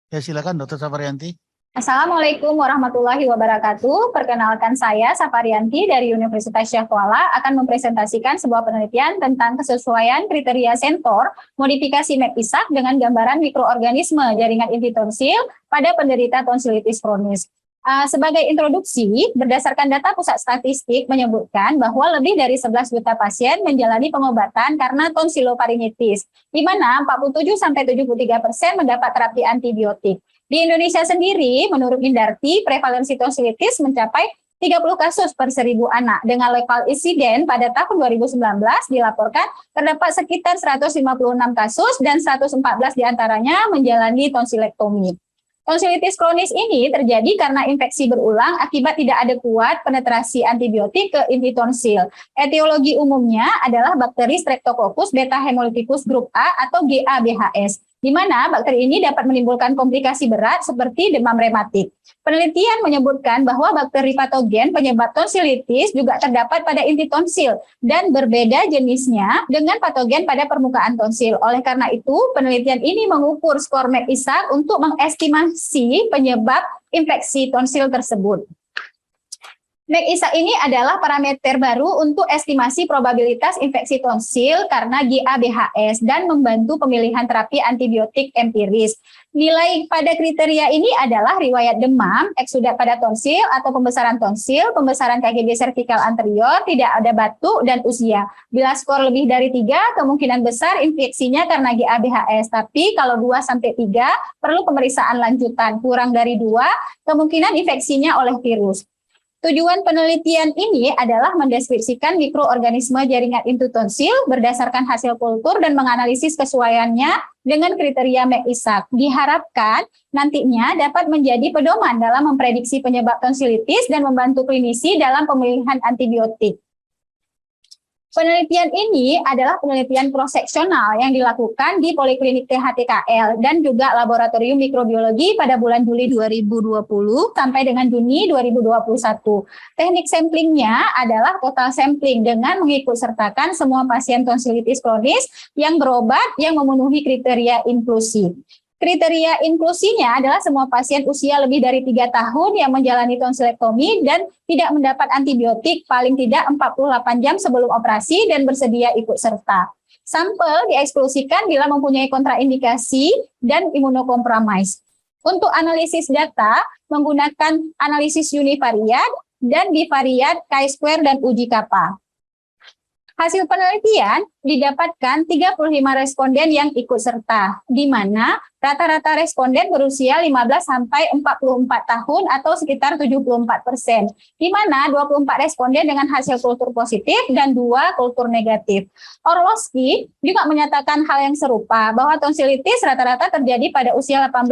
Ya, silakan Dokter Safarianti. Assalamualaikum warahmatullahi wabarakatuh. Perkenalkan saya Safarianti dari Universitas Syekh Kuala akan mempresentasikan sebuah penelitian tentang kesesuaian kriteria sensor modifikasi MEP-ISAK dengan gambaran mikroorganisme jaringan inti tonsil pada penderita tonsilitis kronis. Sebagai introduksi, berdasarkan data pusat statistik menyebutkan bahwa lebih dari 11 juta pasien menjalani pengobatan karena tonsilofaringitis, di mana 47-73% mendapat terapi antibiotik. Di Indonesia sendiri, menurut Indarti, prevalensi tonsilitis mencapai 30 kasus per 1.000 anak. Dengan level insiden pada tahun 2019 dilaporkan terdapat sekitar 156 kasus dan 114 diantaranya menjalani tonsilektomi. Tonsilitis kronis ini terjadi karena infeksi berulang akibat tidak adekuat penetrasi antibiotik ke inti tonsil. Etiologi umumnya adalah bakteri Streptococcus beta hemolyticus grup A atau GABHS, di mana bakteri ini dapat menimbulkan komplikasi berat seperti demam rematik. Penelitian menyebutkan bahwa bakteri patogen penyebab tonsilitis juga terdapat pada inti tonsil dan berbeda jenisnya dengan patogen pada permukaan tonsil. Oleh karena itu, penelitian ini mengukur skor MEP-ISAK untuk mengestimasi penyebab infeksi tonsil tersebut. MEP-ISAK ini adalah parameter baru untuk estimasi probabilitas infeksi tonsil karena GABHS dan membantu pemilihan terapi antibiotik empiris. Nilai pada kriteria ini adalah riwayat demam, eksudat pada tonsil atau pembesaran tonsil, pembesaran KGB servikal anterior, tidak ada batuk, dan usia. Bila skor lebih dari 3, kemungkinan besar infeksinya karena GABHS. Tapi kalau 2-3, perlu pemeriksaan lanjutan. Kurang dari 2, kemungkinan infeksinya oleh virus. Tujuan penelitian ini adalah mendeskripsikan mikroorganisme jaringan inti tonsil berdasarkan hasil kultur dan menganalisis kesesuaiannya dengan kriteria MEP-ISAK. Diharapkan nantinya dapat menjadi pedoman dalam memprediksi penyebab tonsilitis dan membantu klinisi dalam pemilihan antibiotik. Penelitian ini adalah penelitian cross-seksional yang dilakukan di Poliklinik THTKL dan juga Laboratorium Mikrobiologi pada bulan Juli 2020 sampai dengan Juni 2021. Teknik samplingnya adalah total sampling dengan mengikut sertakan semua pasien tonsilitis kronis yang berobat yang memenuhi kriteria inklusi. Kriteria inklusinya adalah semua pasien usia lebih dari 3 tahun yang menjalani tonsilektomi dan tidak mendapat antibiotik paling tidak 48 jam sebelum operasi dan bersedia ikut serta. Sampel dieksklusikan bila mempunyai kontraindikasi dan imunokompromis. Untuk analisis data menggunakan analisis univariat dan bivariat chi-square dan uji kappa. Hasil penelitian didapatkan 35 responden yang ikut serta, di mana rata-rata responden berusia 15 sampai 44 tahun atau sekitar 74%, di mana 24 responden dengan hasil kultur positif dan 2 kultur negatif. Orlowski juga menyatakan hal yang serupa, bahwa tonsilitis rata-rata terjadi pada usia 18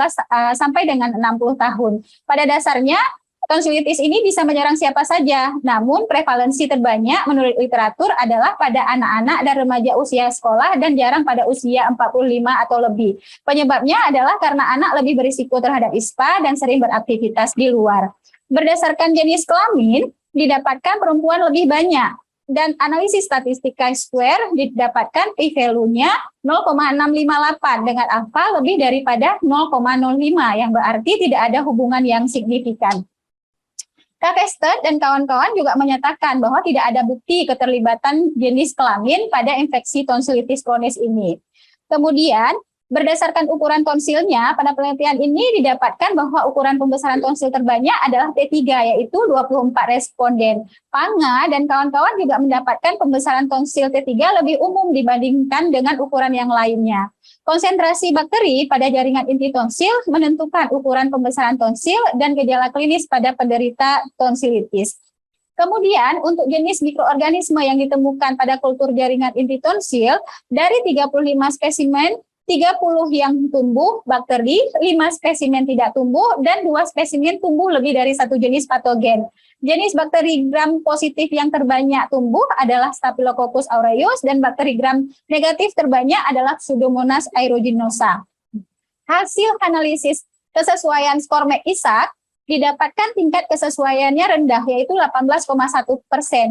sampai dengan 60 tahun. Pada dasarnya, tonsilitis ini bisa menyerang siapa saja, namun prevalensi terbanyak menurut literatur adalah pada anak-anak dan remaja usia sekolah dan jarang pada usia 45 atau lebih. Penyebabnya adalah karena anak lebih berisiko terhadap ISPA dan sering beraktivitas di luar. Berdasarkan jenis kelamin, didapatkan perempuan lebih banyak, dan analisis statistik chi-square didapatkan p-value-nya 0,658 dengan alfa lebih daripada 0,05, yang berarti tidak ada hubungan yang signifikan. Kakested dan kawan-kawan juga menyatakan bahwa tidak ada bukti keterlibatan jenis kelamin pada infeksi tonsilitis kronis ini. Kemudian, berdasarkan ukuran tonsilnya, pada penelitian ini didapatkan bahwa ukuran pembesaran tonsil terbanyak adalah T3, yaitu 24 responden. Panga dan kawan-kawan juga mendapatkan pembesaran tonsil T3 lebih umum dibandingkan dengan ukuran yang lainnya. Konsentrasi bakteri pada jaringan inti tonsil menentukan ukuran pembesaran tonsil dan gejala klinis pada penderita tonsilitis. Kemudian, untuk jenis mikroorganisme yang ditemukan pada kultur jaringan inti tonsil, dari 35 spesimen, 30 yang tumbuh bakteri, 5 spesimen tidak tumbuh, dan 2 spesimen tumbuh lebih dari 1 jenis patogen. Jenis bakteri gram positif yang terbanyak tumbuh adalah Staphylococcus aureus, dan bakteri gram negatif terbanyak adalah Pseudomonas aeruginosa. Hasil analisis kesesuaian skor McIsaac didapatkan tingkat kesesuaiannya rendah, yaitu 18,1%,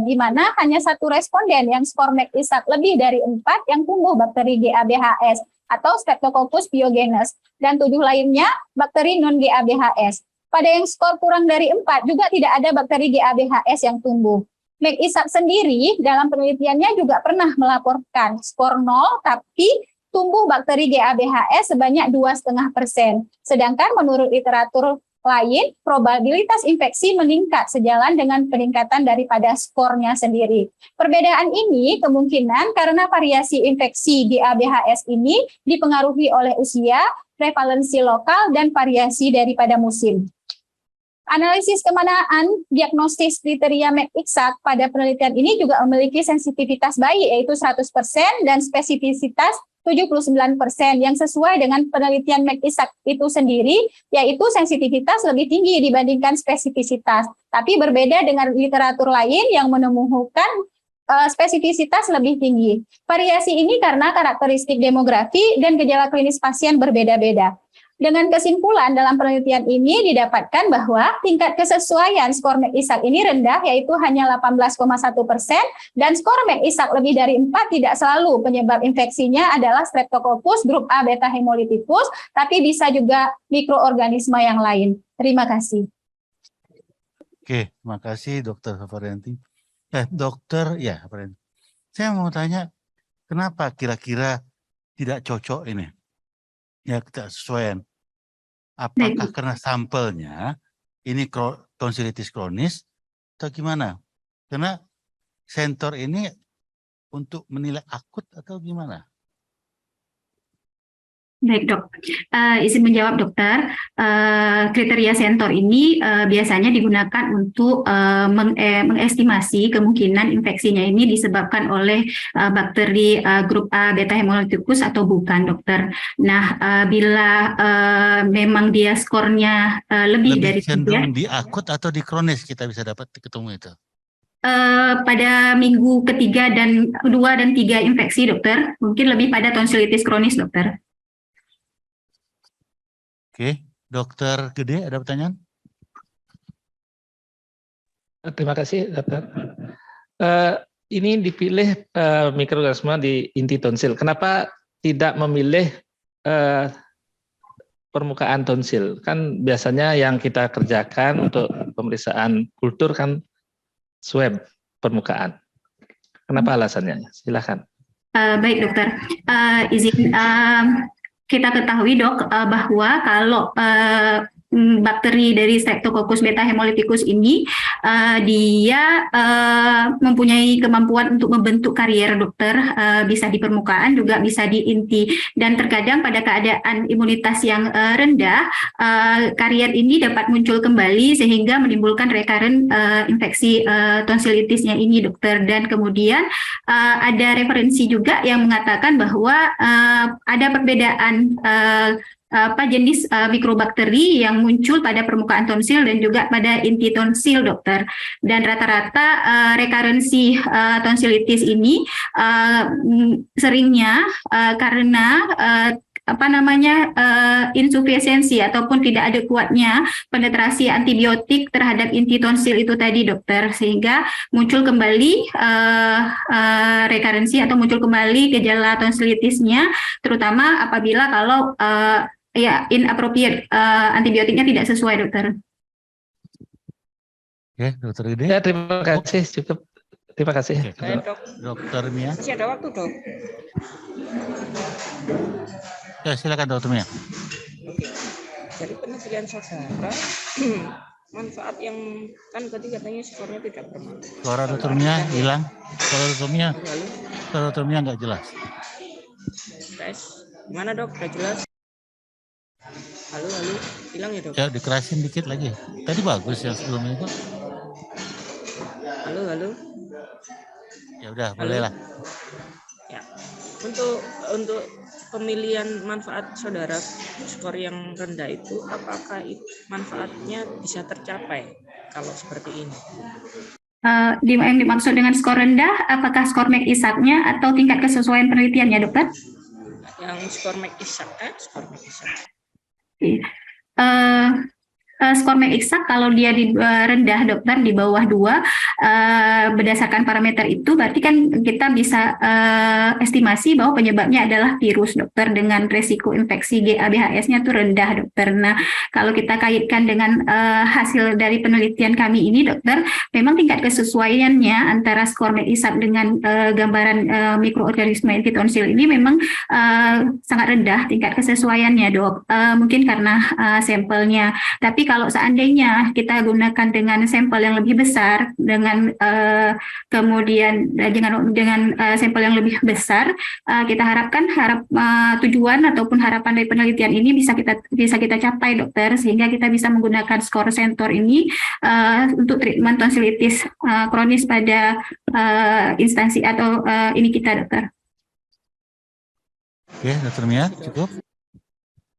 di mana hanya 1 responden yang skor McIsaac lebih dari 4 yang tumbuh bakteri GABHS atau Streptococcus pyogenes, dan 7 lainnya bakteri non-GABHS. Pada yang skor kurang dari 4 juga tidak ada bakteri GABHS yang tumbuh. McIsaac sendiri dalam penelitiannya juga pernah melaporkan skor 0, tapi tumbuh bakteri GABHS sebanyak 2,5%. Sedangkan menurut literatur lain, probabilitas infeksi meningkat sejalan dengan peningkatan daripada skornya sendiri. Perbedaan ini kemungkinan karena variasi infeksi GABHS ini dipengaruhi oleh usia, prevalensi lokal, dan variasi daripada musim. Analisis kemanaan diagnostis kriteria McIsaac pada penelitian ini juga memiliki sensitivitas baik, yaitu 100% dan spesifisitas 79% yang sesuai dengan penelitian McIsaac itu sendiri, yaitu sensitivitas lebih tinggi dibandingkan spesifisitas. Tapi berbeda dengan literatur lain yang menemukan spesifisitas lebih tinggi. Variasi ini karena karakteristik demografi dan gejala klinis pasien berbeda-beda. Dengan kesimpulan dalam penelitian ini didapatkan bahwa tingkat kesesuaian skor McIsaac ini rendah, yaitu hanya 18,1%, dan skor McIsaac lebih dari 4 tidak selalu penyebab infeksinya adalah Streptococcus grup A beta hemolyticus, tapi bisa juga mikroorganisme yang lain. Terima kasih. Oke, terima kasih Dr. Safarianti. Dokter, ya, saya mau tanya, kenapa kira-kira tidak cocok ini? Ya, kita sesuaikan. Apakah karena sampelnya ini tonsilitis kronis atau gimana? Karena sentor ini untuk menilai akut atau gimana? Baik dok, izin menjawab dokter. Kriteria sentor ini biasanya digunakan untuk mengestimasi kemungkinan infeksinya ini disebabkan oleh bakteri grup A beta hemolyticus atau bukan dokter. Nah, bila memang dia skornya lebih dari cenderung di akut atau di kronis kita bisa dapat ketemu itu? Pada minggu ketiga dan 2 dan 3 infeksi dokter, mungkin lebih pada tonsilitis kronis dokter. Oke, Dokter Gede ada pertanyaan? Terima kasih, dokter. Ini dipilih mikroorganisme di inti tonsil. Kenapa tidak memilih permukaan tonsil? Kan biasanya yang kita kerjakan untuk pemeriksaan kultur kan swab permukaan. Kenapa alasannya? Silakan. Baik dokter, izin kita ketahui dok bahwa kalau bakteri dari Streptococcus beta hemolyticus ini dia mempunyai kemampuan untuk membentuk karier dokter, bisa di permukaan juga bisa di inti, dan terkadang pada keadaan imunitas yang rendah karier ini dapat muncul kembali sehingga menimbulkan recurrent infeksi tonsilitisnya ini dokter. Dan kemudian ada referensi juga yang mengatakan bahwa ada perbedaan jenis mikrobakteri yang muncul pada permukaan tonsil dan juga pada inti tonsil dokter. Dan rata-rata rekarensi tonsilitis ini seringnya karena insufisiensi ataupun tidak ada kuatnya penetrasi antibiotik terhadap inti tonsil itu tadi dokter, sehingga muncul kembali rekarensi atau muncul kembali gejala tonsilitisnya, terutama apabila kalau inappropriate antibiotiknya tidak sesuai dokter. Oke, dokter Ide. Ya, terima kasih, cukup. Terima kasih. Oke, dokter Mia. Masih ada waktu dok. Ya, silakan dokter Mia. Oke. Dari penelitian saudara, manfaat yang kan tadi katanya skornya tidak bermanfaat. Suara dokter Mia hilang. Suara dokter Mia nggak jelas. Tes, gimana dok? Udah jelas? Halo, hilang ya dok? Ya, dikerasin dikit lagi. Tadi bagus ya sebelumnya itu. Halo. Ya udah, boleh lah. Ya, untuk pemilihan manfaat saudara skor yang rendah itu, apakah manfaatnya bisa tercapai kalau seperti ini? Yang dimaksud dengan skor rendah, apakah skor McISAC-nya atau tingkat kesesuaian penelitiannya dokter? Yang skor McISAC, skor McISAC. Skor McISAC kalau dia di rendah dokter, di bawah 2 berdasarkan parameter itu berarti kan kita bisa estimasi bahwa penyebabnya adalah virus dokter, dengan resiko infeksi GABHS-nya itu rendah dokter. Nah, kalau kita kaitkan dengan hasil dari penelitian kami ini dokter, memang tingkat kesesuaiannya antara skor McISAC dengan gambaran mikroorganisme inti tonsil ini memang sangat rendah tingkat kesesuaiannya dok. Mungkin karena sampelnya, tapi kalau seandainya kita gunakan dengan sampel yang lebih besar, dengan kemudian dengan sampel yang lebih besar, kita harapkan tujuan ataupun harapan dari penelitian ini bisa kita capai dokter, sehingga kita bisa menggunakan skor Centor ini untuk treatment tonsilitis kronis pada instansi atau ini kita dokter. Oke, dokter Mia, cukup.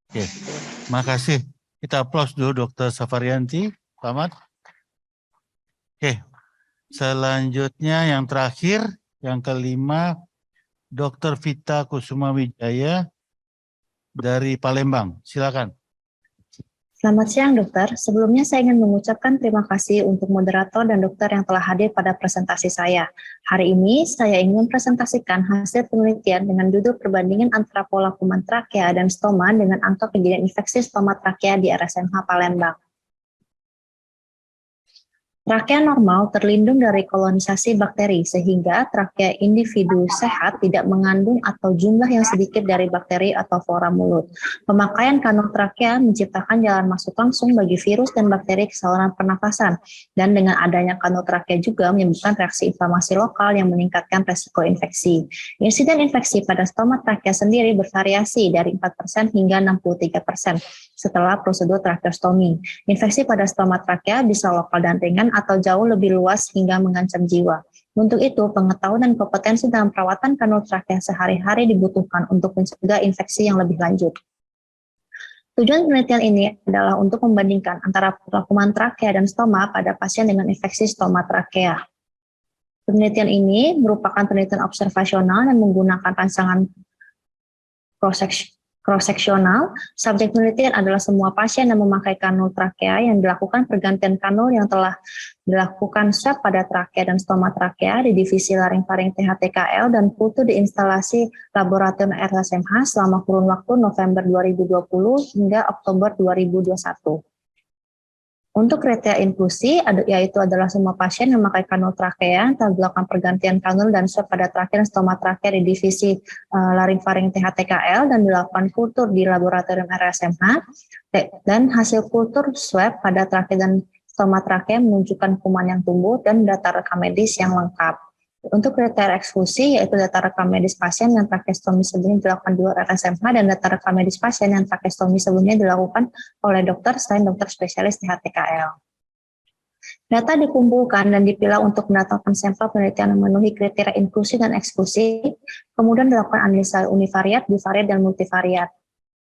Oke, makasih. Kita aplaus dulu Dr. Safarianti. Selamat. Oke, selanjutnya yang terakhir, yang kelima, Dr. Vita Kusuma Wijaya dari Palembang. Silakan. Selamat siang dokter. Sebelumnya saya ingin mengucapkan terima kasih untuk moderator dan dokter yang telah hadir pada presentasi saya. Hari ini saya ingin presentasikan hasil penelitian dengan judul perbandingan antara pola kuman trakea dan stoma dengan angka kejadian infeksi stoma trakea di RSMH Palembang. Trakea normal terlindung dari kolonisasi bakteri, sehingga trakea individu sehat tidak mengandung atau jumlah yang sedikit dari bakteri atau flora mulut. Pemakaian kanul trakea menciptakan jalan masuk langsung bagi virus dan bakteri ke saluran pernafasan, dan dengan adanya kanul trakea juga menyebabkan reaksi inflamasi lokal yang meningkatkan resiko infeksi. Insiden infeksi pada stoma trakea sendiri bervariasi dari 4% hingga 63% setelah prosedur trakeostomi. Infeksi pada stoma trakea bisa lokal dan ringan atau jauh lebih luas hingga mengancam jiwa. Untuk itu, pengetahuan dan kompetensi dalam perawatan kanul trakea sehari-hari dibutuhkan untuk mencegah infeksi yang lebih lanjut. Tujuan penelitian ini adalah untuk membandingkan antara kuman trakea dan stoma pada pasien dengan infeksi stoma trakea. Penelitian ini merupakan penelitian observasional yang menggunakan rangsangan cross-seksional. Subjek penelitian adalah semua pasien yang memakai kanul trakea yang dilakukan pergantian kanul yang telah dilakukan swab pada trakea dan stoma trakea di divisi laring-faring THTKL dan kultur di instalasi laboratorium RSMH selama kurun waktu November 2020 hingga Oktober 2021. Untuk kriteria inklusi, yaitu adalah semua pasien yang memakai kanul trakea, telah dilakukan pergantian kanul dan swab pada trakea dan stoma trakea di divisi laringfaring THTKL dan dilakukan kultur di laboratorium RSMH, dan hasil kultur swab pada trakea dan stoma trakea menunjukkan kuman yang tumbuh dan data rekam medis yang lengkap. Untuk kriteria eksklusi, yaitu data rekam medis pasien yang trakeostomi sebelumnya dilakukan di luar RSMH dan data rekam medis pasien yang trakeostomi sebelumnya dilakukan oleh dokter selain dokter spesialis THTKL. Data dikumpulkan dan dipilah untuk mendatangkan sampel penelitian yang memenuhi kriteria inklusi dan eksklusi, kemudian dilakukan analisa univariat, bivariat, dan multivariat.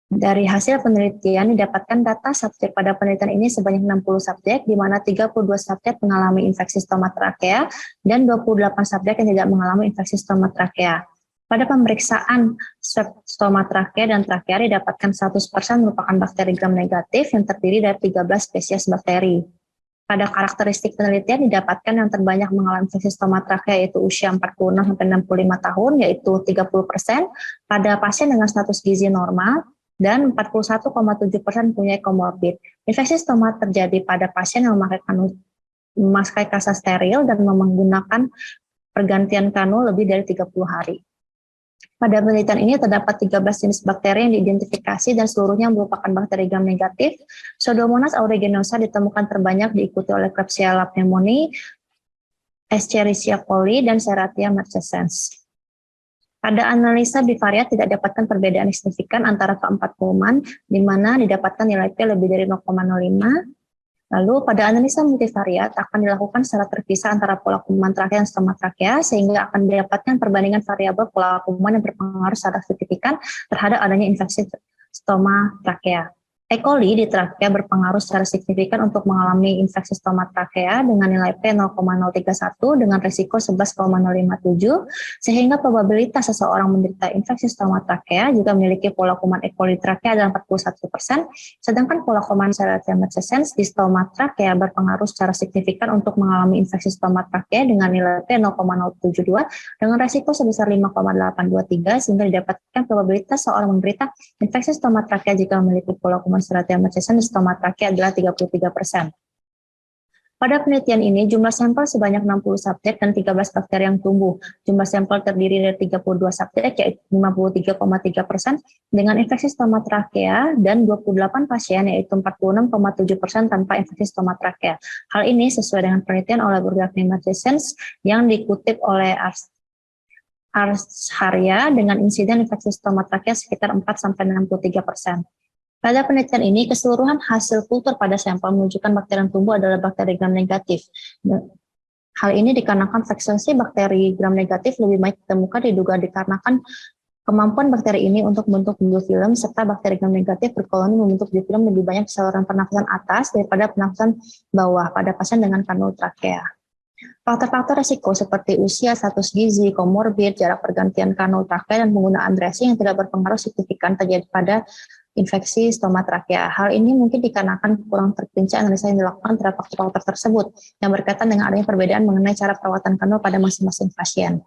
Dari hasil penelitian didapatkan data subjek pada penelitian ini sebanyak 60 subjek, di mana 32 subjek mengalami infeksi stoma trakea dan 28 subjek yang tidak mengalami infeksi stoma trakea. Pada pemeriksaan swab stoma trakea dan trakea didapatkan 100% merupakan bakteri gram negatif yang terdiri dari 13 spesies bakteri. Pada karakteristik penelitian didapatkan yang terbanyak mengalami infeksi stoma trakea yaitu usia 46-65 tahun yaitu 30%, pada pasien dengan status gizi normal, dan 41,7% punya komorbid. Infeksi stoma terjadi pada pasien yang memakai kasa steril dan menggunakan pergantian kanul lebih dari 30 hari. Pada penelitian ini terdapat 13 jenis bakteri yang diidentifikasi dan seluruhnya merupakan bakteri gram negatif. Pseudomonas aeruginosa ditemukan terbanyak diikuti oleh Klebsiella pneumoniae, Escherichia coli, dan Serratia marcescens. Pada analisa bivariat tidak didapatkan perbedaan signifikan antara keempat kuman, di mana didapatkan nilai P lebih dari 0,05. Lalu pada analisa multivariat akan dilakukan secara terpisah antara pola kuman trakea dan stoma trakea, sehingga akan didapatkan perbandingan variabel pola kuman yang berpengaruh secara signifikan terhadap adanya infeksi stoma trakea. E. coli di trakea berpengaruh secara signifikan untuk mengalami infeksi stoma trakea dengan nilai P 0,031 dengan risiko 11,057, sehingga probabilitas seseorang menderita infeksi stoma trakea juga memiliki pola kuman E. coli trakea adalah 41%, sedangkan pola kuman Serratia marcescens di stoma trakea berpengaruh secara signifikan untuk mengalami infeksi stoma trakea dengan nilai P 0,072 dengan risiko sebesar 5,823, sehingga didapatkan probabilitas seorang menderita infeksi stoma trakea jika memiliki pola kuman Serratia marcescens di stoma trakea adalah 33%. Pada penelitian ini, jumlah sampel sebanyak 60 subjek dan 13 bakteri yang tumbuh. Jumlah sampel terdiri dari 32 subjek, yaitu 53,3% dengan infeksi stoma trakea dan 28 pasien, yaitu 46,7% tanpa infeksi stoma trakea. Hal ini sesuai dengan penelitian oleh Burgdagni marcescens yang dikutip oleh Arsharia dengan insiden infeksi stoma trakea sekitar 4-63%. Pada penelitian ini, keseluruhan hasil kultur pada sampel menunjukkan bakteri yang tumbuh adalah bakteri gram negatif. Hal ini dikarenakan frekuensi bakteri gram negatif lebih banyak ditemukan diduga dikarenakan kemampuan bakteri ini untuk membentuk biofilm, serta bakteri gram negatif berkoloni membentuk biofilm lebih banyak di saluran pernafasan atas daripada pernafasan bawah pada pasien dengan kanul trakea. Faktor-faktor risiko seperti usia, status gizi, komorbid, jarak pergantian kanul trakea, dan penggunaan dressing yang tidak berpengaruh signifikan terjadi pada infeksi stoma trakea. Hal ini mungkin dikarenakan kurang terperinci analisa yang dilakukan terhadap faktor-faktor tersebut yang berkaitan dengan adanya perbedaan mengenai cara perawatan kanul pada masing-masing pasien.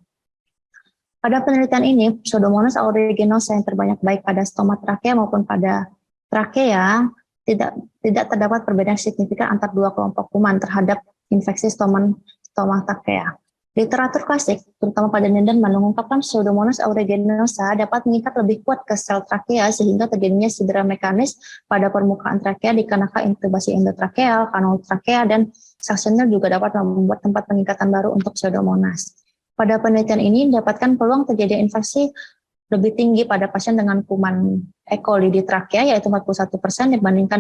Pada penelitian ini, Pseudomonas aeruginosa yang terbanyak baik pada stoma trakea maupun pada trakea tidak terdapat perbedaan signifikan antar dua kelompok kuman terhadap infeksi stoma trakea. Literatur klasik, terutama pada Lindemann, mengungkapkan Pseudomonas aeruginosa dapat mengikat lebih kuat ke sel trakea sehingga terjadinya cedera mekanis pada permukaan trakea dikarenakan intubasi endotrakeal, kanul trakea, dan suctioner juga dapat membuat tempat pengikatan baru untuk Pseudomonas. Pada penelitian ini didapatkan peluang terjadi infeksi lebih tinggi pada pasien dengan kuman E. coli di trakea yaitu 41% dibandingkan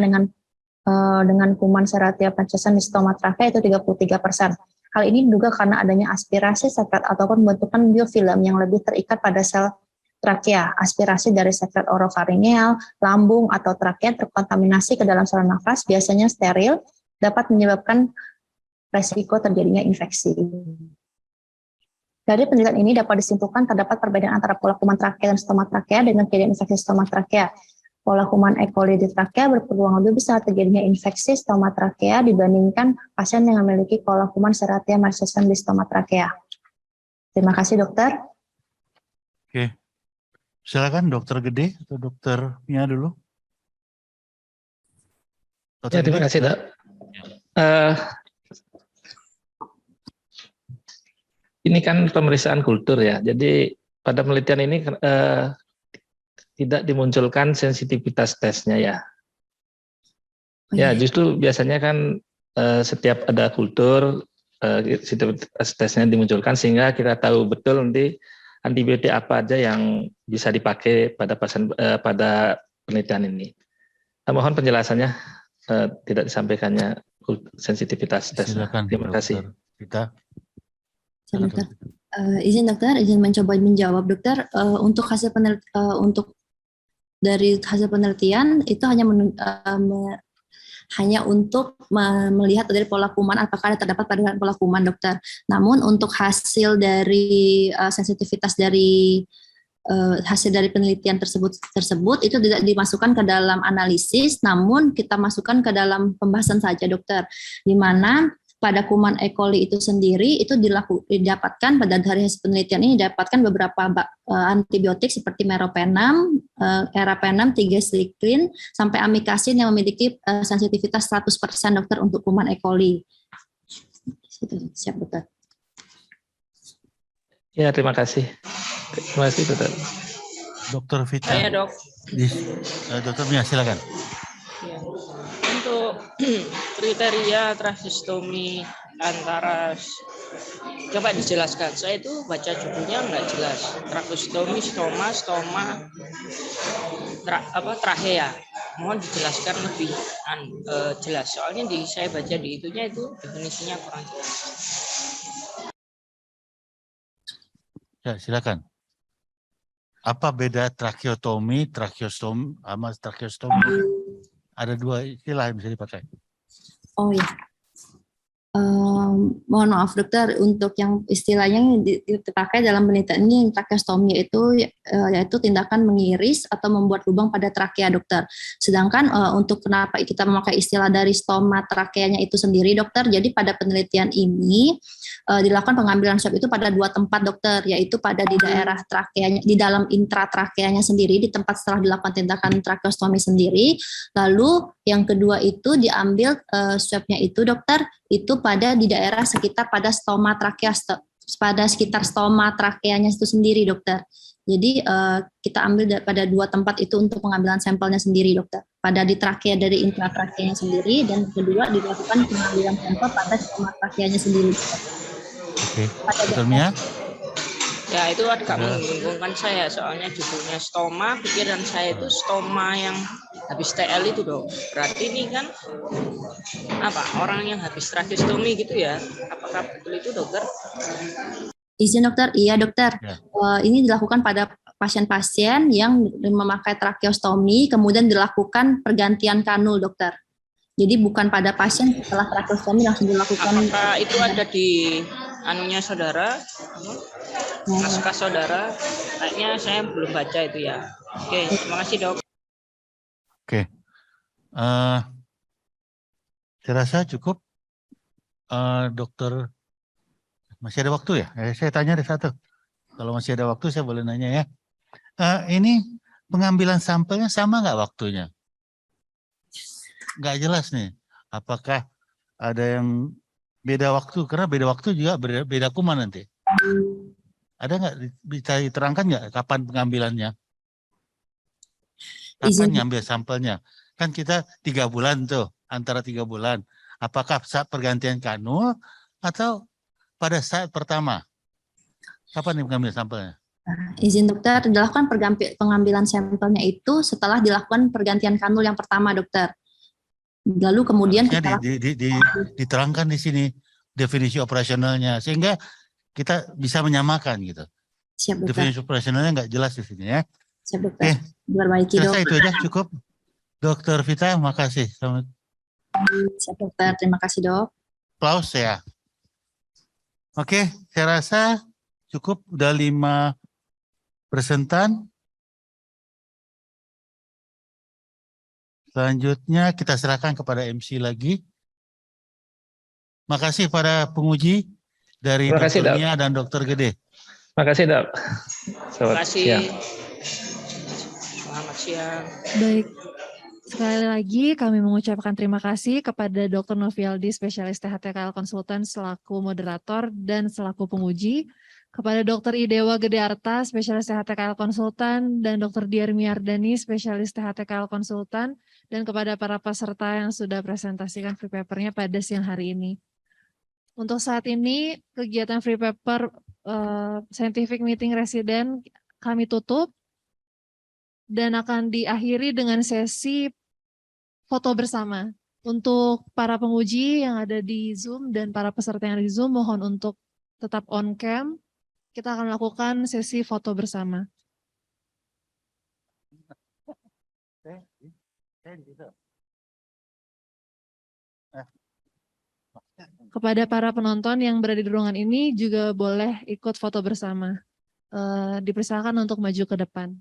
dengan kuman Serratia marcescens di stoma trakea yaitu 33%. Hal ini diduga karena adanya aspirasi sekret ataupun bentukan biofilm yang lebih terikat pada sel trakea. Aspirasi dari sekret orofaringeal, lambung, atau trakea terkontaminasi ke dalam saluran nafas, biasanya steril, dapat menyebabkan resiko terjadinya infeksi. Dari penelitian ini dapat disimpulkan terdapat perbedaan antara pola kuman trakea dan stoma trakea dengan kejadian infeksi stoma trakea. Pola kuman E. coli di trakea berpeluang lebih besar terjadinya infeksi stoma trakea dibandingkan pasien yang memiliki pola kuman Serratia marcescens di stoma trakea. Terima kasih, dokter. Oke, silakan dokter Gede atau dokter Mia dulu. Ya, terima kasih, Dok. Ini kan pemeriksaan kultur ya. Jadi pada penelitian ini tidak dimunculkan sensitivitas tesnya ya. Ya, justru biasanya kan setiap ada kultur sensitivitas tesnya dimunculkan sehingga kita tahu betul nanti antibiotik apa aja yang bisa dipakai pada pasien pada penelitian ini. Mohon penjelasannya, tidak disampaikannya sensitivitas tes. Terima kasih. Kita. Izin dokter, izin mencoba menjawab dokter. Untuk hasil dari hasil penelitian itu hanya untuk melihat dari pola kuman apakah ada terdapat pada pola kuman dokter. Namun untuk hasil dari sensitivitas dari hasil dari penelitian tersebut itu tidak dimasukkan ke dalam analisis, namun kita masukkan ke dalam pembahasan saja dokter, di mana pada kuman E. coli itu sendiri itu didapatkan pada dari hasil penelitian ini didapatkan beberapa antibiotik seperti meropenem, erapenem, tigecycline sampai amikacin yang memiliki sensitivitas 100% dokter untuk kuman E. coli. Siap dokter. Ya, terima kasih. Terima kasih dokter. Dokter Vita. Saya dok. Dokter Mia, silakan. Ya. Untuk kriteria tracheostomi antara, coba dijelaskan. Saya itu baca judulnya nggak jelas. Tracheostomi, stoma, trachea. Mohon dijelaskan lebih jelas. Soalnya saya baca di itunya itu definisinya kurang jelas. Ya, silakan. Apa beda tracheotomi, tracheostomi, sama tracheostomi? Ada dua istilah yang bisa dipakai. Oh ya. Mohon maaf dokter, untuk yang istilahnya yang dipakai dalam penelitian ini tracheostomi itu yaitu tindakan mengiris atau membuat lubang pada trakea dokter. Sedangkan untuk kenapa kita memakai istilah dari stoma trakeanya itu sendiri dokter, jadi pada penelitian ini dilakukan pengambilan swab itu pada dua tempat dokter, yaitu pada di daerah trakeanya, di dalam intratrakeanya sendiri, di tempat setelah dilakukan tindakan tracheostomi sendiri. Lalu yang kedua itu diambil swabnya itu dokter, itu pada di daerah sekitar pada stoma trakea, pada sekitar stoma trakeanya itu sendiri dokter. Jadi kita ambil pada dua tempat itu untuk pengambilan sampelnya sendiri dokter. Pada di trakea dari intratrakeanya sendiri, dan kedua dilakukan pengambilan sampel pada stoma trakeanya sendiri dokter. Oke, Dokter Mia? Ya itu agak membingungkan saya, soalnya judulnya stoma, pikiran saya itu stoma yang habis TL itu dong. Berarti ini kan apa, orang yang habis tracheostomi gitu ya? Apakah betul itu dokter? Izin dokter, iya dokter. Ya. Ini dilakukan pada pasien-pasien yang memakai tracheostomi, kemudian dilakukan pergantian kanul dokter. Jadi bukan pada pasien setelah tracheostomi langsung dilakukan. Apakah itu ada di anunya saudara? Naskah saudara? Kayaknya saya belum baca itu ya. Oke, terima kasih dok. Oke. Saya rasa cukup. Dokter, masih ada waktu ya? Saya tanya ada satu. Kalau masih ada waktu saya boleh nanya ya. Ini pengambilan sampelnya sama nggak waktunya? Nggak jelas nih. Apakah ada yang beda waktu? Karena beda waktu juga beda kuman nanti. Ada nggak bisa diterangkan nggak kapan pengambilannya? Kapan ngambil sampelnya? Kan kita 3 bulan tuh, antara 3 bulan. Apakah saat pergantian kanul atau pada saat pertama? Kapan mengambil sampelnya? Izin dokter, dilakukan pengambilan sampelnya itu setelah dilakukan pergantian kanul yang pertama dokter. Lalu kemudian kita diterangkan di sini definisi operasionalnya sehingga kita bisa menyamakan gitu. Siap dokter. Definisi operasionalnya nggak jelas di sini ya. Siap dokter. Diperbaiki dok. Itu aja cukup. Dokter Vita, makasih. Selamat. Siap dokter, terima kasih dok. Aplaus ya. Oke, saya rasa cukup, udah 5 presentan. Selanjutnya kita serahkan kepada MC lagi. Makasih pada penguji dari Dr. Mia dan Dr. Gede. Makasih dok. Terima kasih. Selamat siang. Baik. Sekali lagi kami mengucapkan terima kasih kepada Dr. Novialdi, spesialis THTKL Konsultan selaku moderator dan selaku penguji, kepada Dr. Idewa Gedearta, spesialis THTKL Konsultan, dan Dr. Diar Miardani, spesialis THTKL Konsultan, dan kepada para peserta yang sudah presentasikan free papernya pada siang hari ini. Untuk saat ini, kegiatan free paper Scientific Meeting Residen kami tutup, dan akan diakhiri dengan sesi foto bersama. Untuk para penguji yang ada di Zoom dan para peserta yang ada di Zoom, mohon untuk tetap on cam. Kita akan lakukan sesi foto bersama. Kepada para penonton yang berada di ruangan ini juga boleh ikut foto bersama. Dipersilakan untuk maju ke depan.